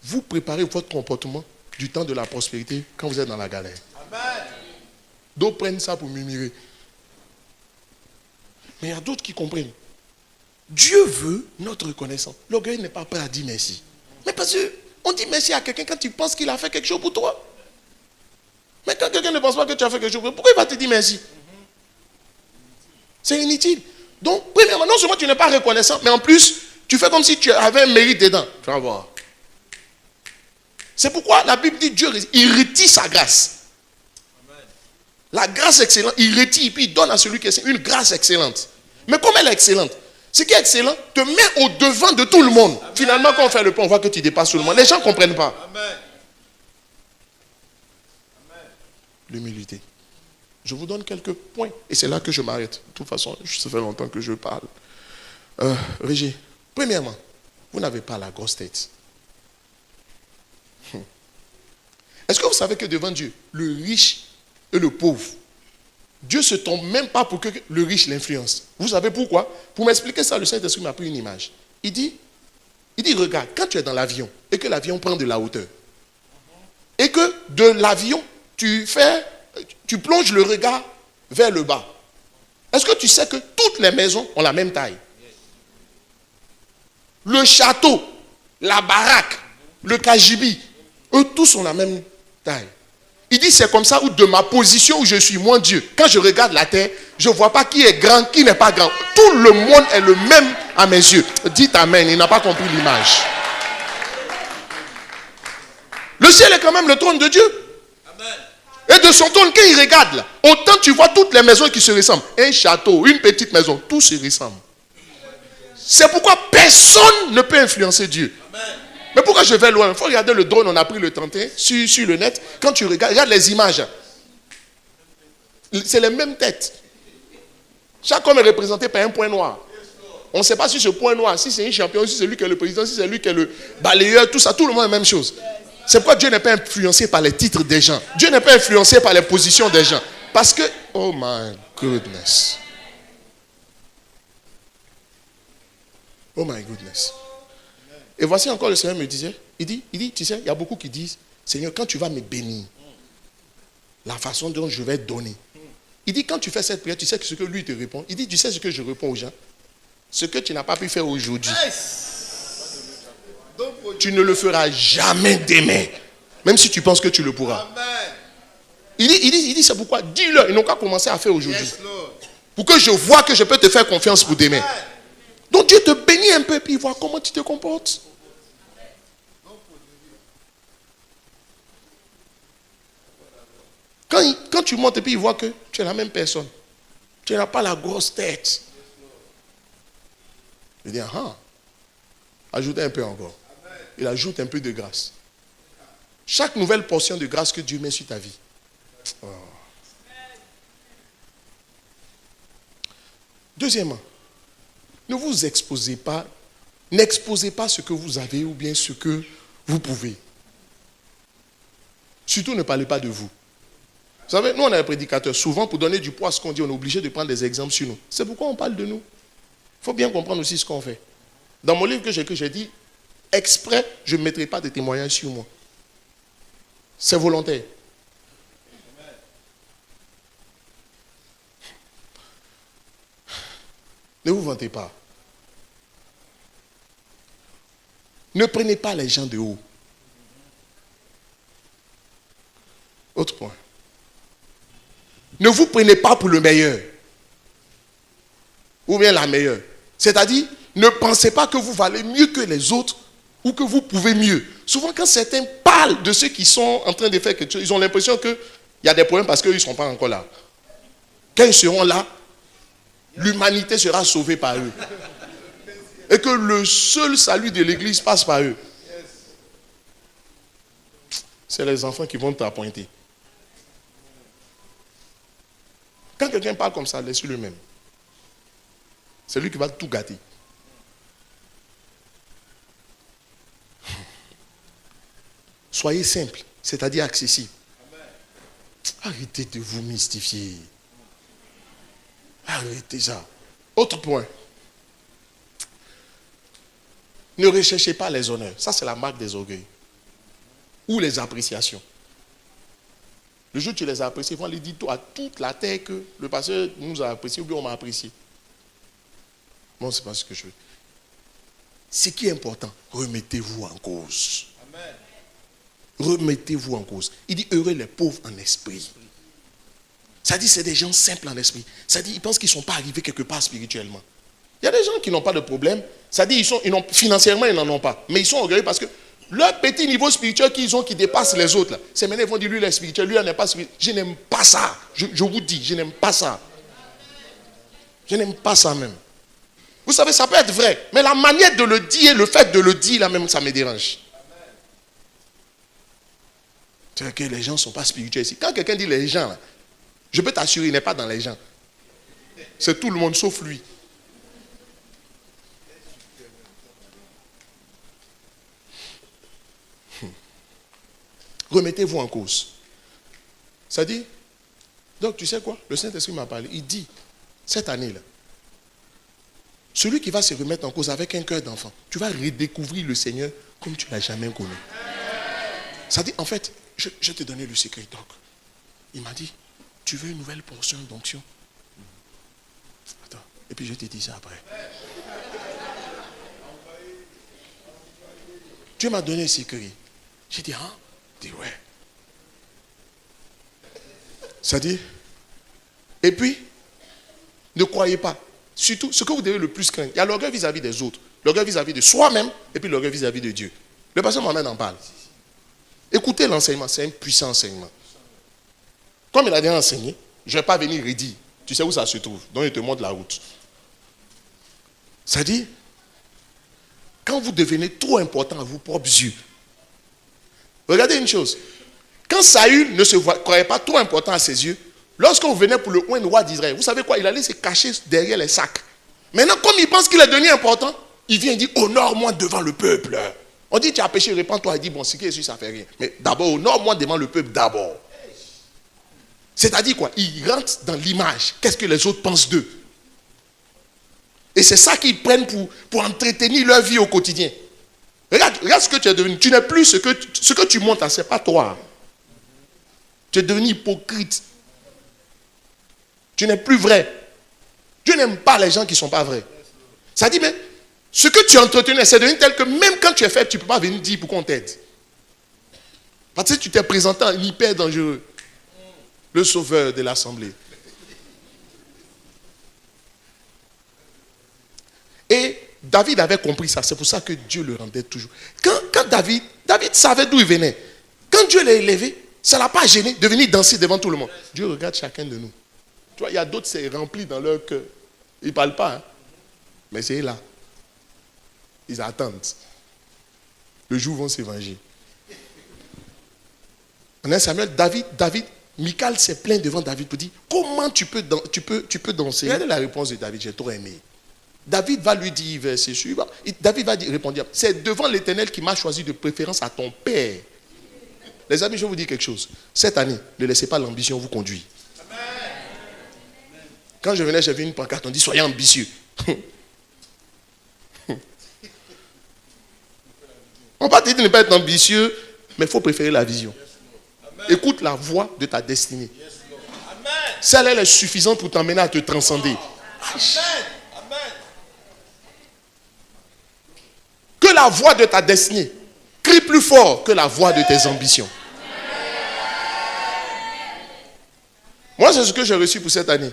Vous préparez votre comportement du temps de la prospérité quand vous êtes dans la galère. Amen. D'autres prennent ça pour murmurer. Mais il y a d'autres qui comprennent. Dieu veut notre reconnaissance. L'orgueil n'est pas prêt à dire merci. Mais parce qu'on dit merci à quelqu'un quand tu penses qu'il a fait quelque chose pour toi. Mais quand quelqu'un ne pense pas que tu as fait quelque chose pour toi, pourquoi il va te dire merci? C'est inutile. Donc, premièrement, non seulement tu n'es pas reconnaissant, mais en plus, tu fais comme si tu avais un mérite dedans. Tu vas voir. C'est pourquoi la Bible dit Dieu, il retire sa grâce. Amen. La grâce excellente, il retire, puis il donne à celui qui est une grâce excellente. Mais comme elle est excellente, ce qui est excellent te met au devant de tout le monde. Amen. Finalement, quand on fait le pain, on voit que tu dépasses tout le monde. Les gens ne comprennent pas. Amen. L'humilité. Je vous donne quelques points. Et c'est là que je m'arrête. De toute façon, ça fait longtemps que je parle. Régis, premièrement, vous n'avez pas la grosse tête. Est-ce que vous savez que devant Dieu, le riche et le pauvre, Dieu ne se tombe même pas pour que le riche l'influence. Vous savez pourquoi? Pour m'expliquer ça, le Saint-Esprit m'a pris une image. Il dit, regarde, quand tu es dans l'avion et que l'avion prend de la hauteur, et que de l'avion, tu plonges le regard vers le bas. Est-ce que tu sais que toutes les maisons ont la même taille? Le château, la baraque, le cagibi, eux tous ont la même taille. Il dit c'est comme ça où de ma position où je suis, moi Dieu, quand je regarde la terre, je ne vois pas qui est grand, qui n'est pas grand. Tout le monde est le même à mes yeux. Dites amen, il n'a pas compris l'image. Le ciel est quand même le trône de Dieu. Amen. Et de son trône, quand il regarde là, autant tu vois toutes les maisons qui se ressemblent. Un château, une petite maison, tout se ressemble. C'est pourquoi personne ne peut influencer Dieu. Amen. Mais pourquoi je vais loin? Il faut regarder le drone, on a pris le 31 sur le net. Quand tu regarde les images, c'est les mêmes têtes. Chaque homme est représenté par un point noir. On ne sait pas si ce point noir, si c'est un champion, si c'est lui qui est le président, si c'est lui qui est le balayeur, tout ça, tout le monde est la même chose. C'est pourquoi Dieu n'est pas influencé par les titres des gens. Dieu n'est pas influencé par les positions des gens. Parce que, oh my goodness. Oh my goodness. Et voici encore le Seigneur me disait, il dit, tu sais, il y a beaucoup qui disent, Seigneur, quand tu vas me bénir, la façon dont je vais donner. Il dit, quand tu fais cette prière, tu sais ce que lui te répond. Il dit, tu sais ce que je réponds aux gens? Ce que tu n'as pas pu faire aujourd'hui, tu ne le feras jamais demain. Même si tu penses que tu le pourras. Il dit, c'est pourquoi, dis-le, ils n'ont qu'à commencer à faire aujourd'hui. Pour que je vois que je peux te faire confiance pour demain. Donc Dieu te bénit un peu, puis il voit comment tu te comportes. Quand tu montes et puis il voit que tu es la même personne. Tu n'as pas la grosse tête. Il dit, ajoutez un peu encore. Il ajoute un peu de grâce. Chaque nouvelle portion de grâce que Dieu met sur ta vie. Oh. Deuxièmement, ne vous exposez pas, n'exposez pas ce que vous avez ou bien ce que vous pouvez. Surtout ne parlez pas de vous. Vous savez, nous on est un prédicateur. Souvent pour donner du poids à ce qu'on dit, on est obligé de prendre des exemples sur nous. C'est pourquoi on parle de nous. Il faut bien comprendre aussi ce qu'on fait. Dans mon livre que j'ai dit, exprès, je ne mettrai pas de témoignages sur moi. C'est volontaire. Ne vous vantez pas. Ne prenez pas les gens de haut. Autre point. Ne vous prenez pas pour le meilleur. Ou bien la meilleure. C'est-à-dire, ne pensez pas que vous valez mieux que les autres ou que vous pouvez mieux. Souvent, quand certains parlent de ceux qui sont en train de faire quelque chose, ils ont l'impression qu'il y a des problèmes parce qu'ils ne sont pas encore là. Quand ils seront là, l'humanité sera sauvée par eux. Et que le seul salut de l'Église passe par eux. C'est les enfants qui vont t'appointer. Quand quelqu'un parle comme ça, laisse-le lui-même. C'est lui qui va tout gâter. Soyez simple, c'est-à-dire accessible. Arrêtez de vous mystifier. Arrêtez ça. Autre point. Ne recherchez pas les honneurs. Ça, c'est la marque des orgueils. Ou les appréciations. Le jour où tu les as appréciés, ils vont aller dire à toute la terre que le pasteur nous a appréciés ou bien on m'a apprécié. Bon, c'est pas ce que je veux. Ce qui est important, remettez-vous en cause. Amen. Remettez-vous en cause. Il dit heureux les pauvres en esprit. Ça dit c'est des gens simples en esprit. Ça dit ils pensent qu'ils ne sont pas arrivés quelque part spirituellement. Il y a des gens qui n'ont pas de problème. Ça dit financièrement ils n'en ont pas. Mais ils sont orgueilleux parce que leur petit niveau spirituel qu'ils ont qui dépasse les autres. Là, c'est maintenant ils vont dire lui il est spirituel, lui il n'est pas spirituel. Je n'aime pas ça. Je vous dis, je n'aime pas ça. Je n'aime pas ça même. Vous savez, ça peut être vrai. Mais la manière de le dire, le fait de le dire là même, ça me dérange. C'est que les gens ne sont pas spirituels ici. Quand quelqu'un dit les gens, là, je peux t'assurer, il n'est pas dans les gens. C'est tout le monde sauf lui. Remettez-vous en cause. Ça dit, donc tu sais quoi? Le Saint-Esprit m'a parlé. Il dit, cette année-là, celui qui va se remettre en cause avec un cœur d'enfant, tu vas redécouvrir le Seigneur comme tu ne l'as jamais connu. Ça dit, en fait, je te donnais le secret, donc. Il m'a dit, tu veux une nouvelle portion d'onction? Attends, et puis je te dis ça après. Dieu m'a donné un secret. J'ai dit, hein? Il dit, ouais. Ça dit, et puis, ne croyez pas. Surtout, ce que vous devez le plus craindre, il y a l'orgueil vis-à-vis des autres, l'orgueil vis-à-vis de soi-même, et puis l'orgueil vis-à-vis de Dieu. Le pasteur Mohamed en parle. Écoutez l'enseignement, c'est un puissant enseignement. Comme il a déjà enseigné, je ne vais pas venir redire. Tu sais où ça se trouve, donc il te montre la route. Ça dit, quand vous devenez trop important à vos propres yeux, regardez une chose. Quand Saül ne se croyait pas trop important à ses yeux, lorsqu'on venait pour le roi d'Israël, vous savez quoi? Il allait se cacher derrière les sacs. Maintenant, comme il pense qu'il est devenu important, il vient et dit, honore-moi devant le peuple. On dit, tu as péché, répands-toi. Il dit, bon, ce qui est sûr, ça ne fait rien. Mais d'abord, honore-moi devant le peuple d'abord. C'est-à-dire quoi? Il rentre dans l'image. Qu'est-ce que les autres pensent d'eux? Et c'est ça qu'ils prennent pour entretenir leur vie au quotidien. Regarde ce que tu es devenu. Tu n'es plus ce que tu montres, ce n'est pas toi. Tu es devenu hypocrite. Tu n'es plus vrai. Dieu n'aime pas les gens qui ne sont pas vrais. Ça dit, mais ce que tu entretenais, c'est devenu tel que même quand tu es faible, tu ne peux pas venir dire pourquoi on t'aide. Parce que tu t'es présenté en hyper dangereux. Le sauveur de l'assemblée. Et David avait compris ça. C'est pour ça que Dieu le rendait toujours. Quand David savait d'où il venait. Quand Dieu l'a élevé, ça ne l'a pas gêné de venir danser devant tout le monde. Dieu regarde chacun de nous. Tu vois, il y a d'autres, c'est rempli dans leur cœur. Ils ne parlent pas. Hein? Mais c'est là. Ils attendent. Le jour où vont s'évangile. En 1 Samuel, Michal s'est plaint devant David pour dire, comment tu peux danser? Regardez la réponse de David, j'ai trop aimé. David va lui dire, verset suivant, David va répondre, c'est devant l'Éternel qui m'a choisi de préférence à ton père. Les amis, je vais vous dire quelque chose. Cette année, ne laissez pas l'ambition vous conduire. Quand je venais, j'ai vu une pancarte, on dit, soyez ambitieux. On va te dire de ne pas être ambitieux, mais il faut préférer la vision. Écoute la voix de ta destinée. Celle-là est suffisante pour t'emmener à te transcender. Que la voix de ta destinée crie plus fort que la voix de tes ambitions. Moi, c'est ce que j'ai reçu pour cette année.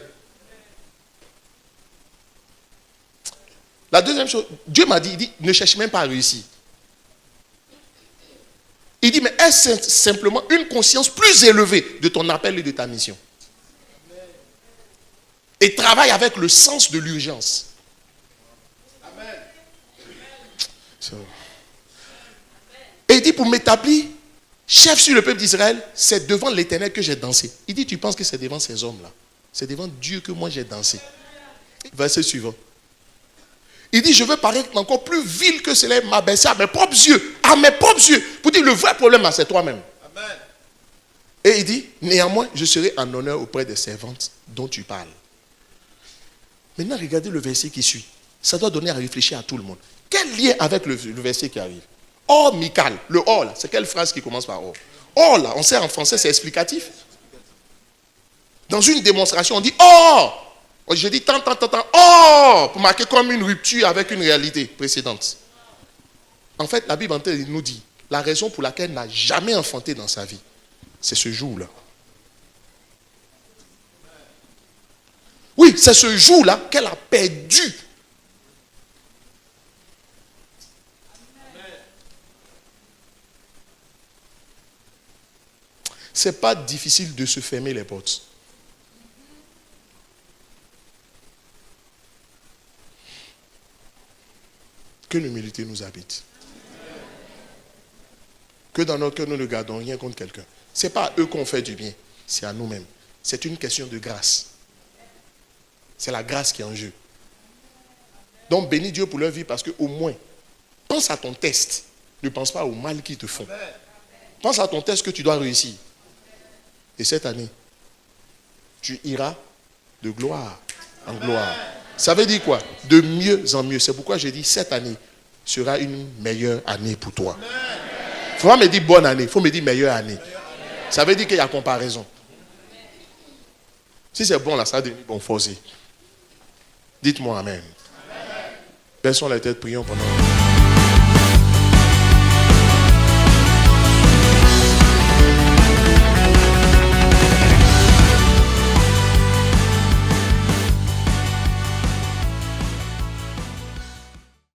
La deuxième chose, Dieu m'a dit, il dit, ne cherche même pas à réussir. Il dit, mais est-ce simplement une conscience plus élevée de ton appel et de ta mission? Et travaille avec le sens de l'urgence. Et il dit, pour m'établir chef sur le peuple d'Israël, c'est devant l'Éternel que j'ai dansé. Il dit, tu penses que c'est devant ces hommes-là? C'est devant Dieu que moi j'ai dansé. Verset suivant. Il dit, je veux paraître encore plus vil que cela, m'abaisser à mes propres yeux. À mes propres yeux. Pour dire, le vrai problème, c'est toi-même. Amen. Et il dit, néanmoins, je serai en honneur auprès des servantes dont tu parles. Maintenant, regardez le verset qui suit. Ça doit donner à réfléchir à tout le monde. Quel lien avec le verset qui arrive? Or, Michal. Le or, là, c'est quelle phrase qui commence par or? Or, là, on sait en français, c'est explicatif. Dans une démonstration, on dit or. Je dis tant. Oh, pour marquer comme une rupture avec une réalité précédente. En fait, la Bible nous dit la raison pour laquelle elle n'a jamais enfanté dans sa vie, c'est ce jour-là. Oui, c'est ce jour-là qu'elle a perdu. C'est pas difficile de se fermer les portes. Que l'humilité nous habite. Que dans notre cœur, nous ne gardons rien contre quelqu'un. Ce n'est pas à eux qu'on fait du bien, c'est à nous-mêmes. C'est une question de grâce. C'est la grâce qui est en jeu. Donc bénis Dieu pour leur vie parce qu'au moins, pense à ton test. Ne pense pas au mal qu'ils te font. Pense à ton test que tu dois réussir. Et cette année, tu iras de gloire en gloire. Ça veut dire quoi? De mieux en mieux. C'est pourquoi j'ai dit cette année sera une meilleure année pour toi. Il ne faut pas me dire bonne année, il faut me dire meilleure année. Ça veut dire qu'il y a comparaison. Si c'est bon là, ça va devenir bon forcé. Dites-moi amen. Baissons les têtes, prions pendant.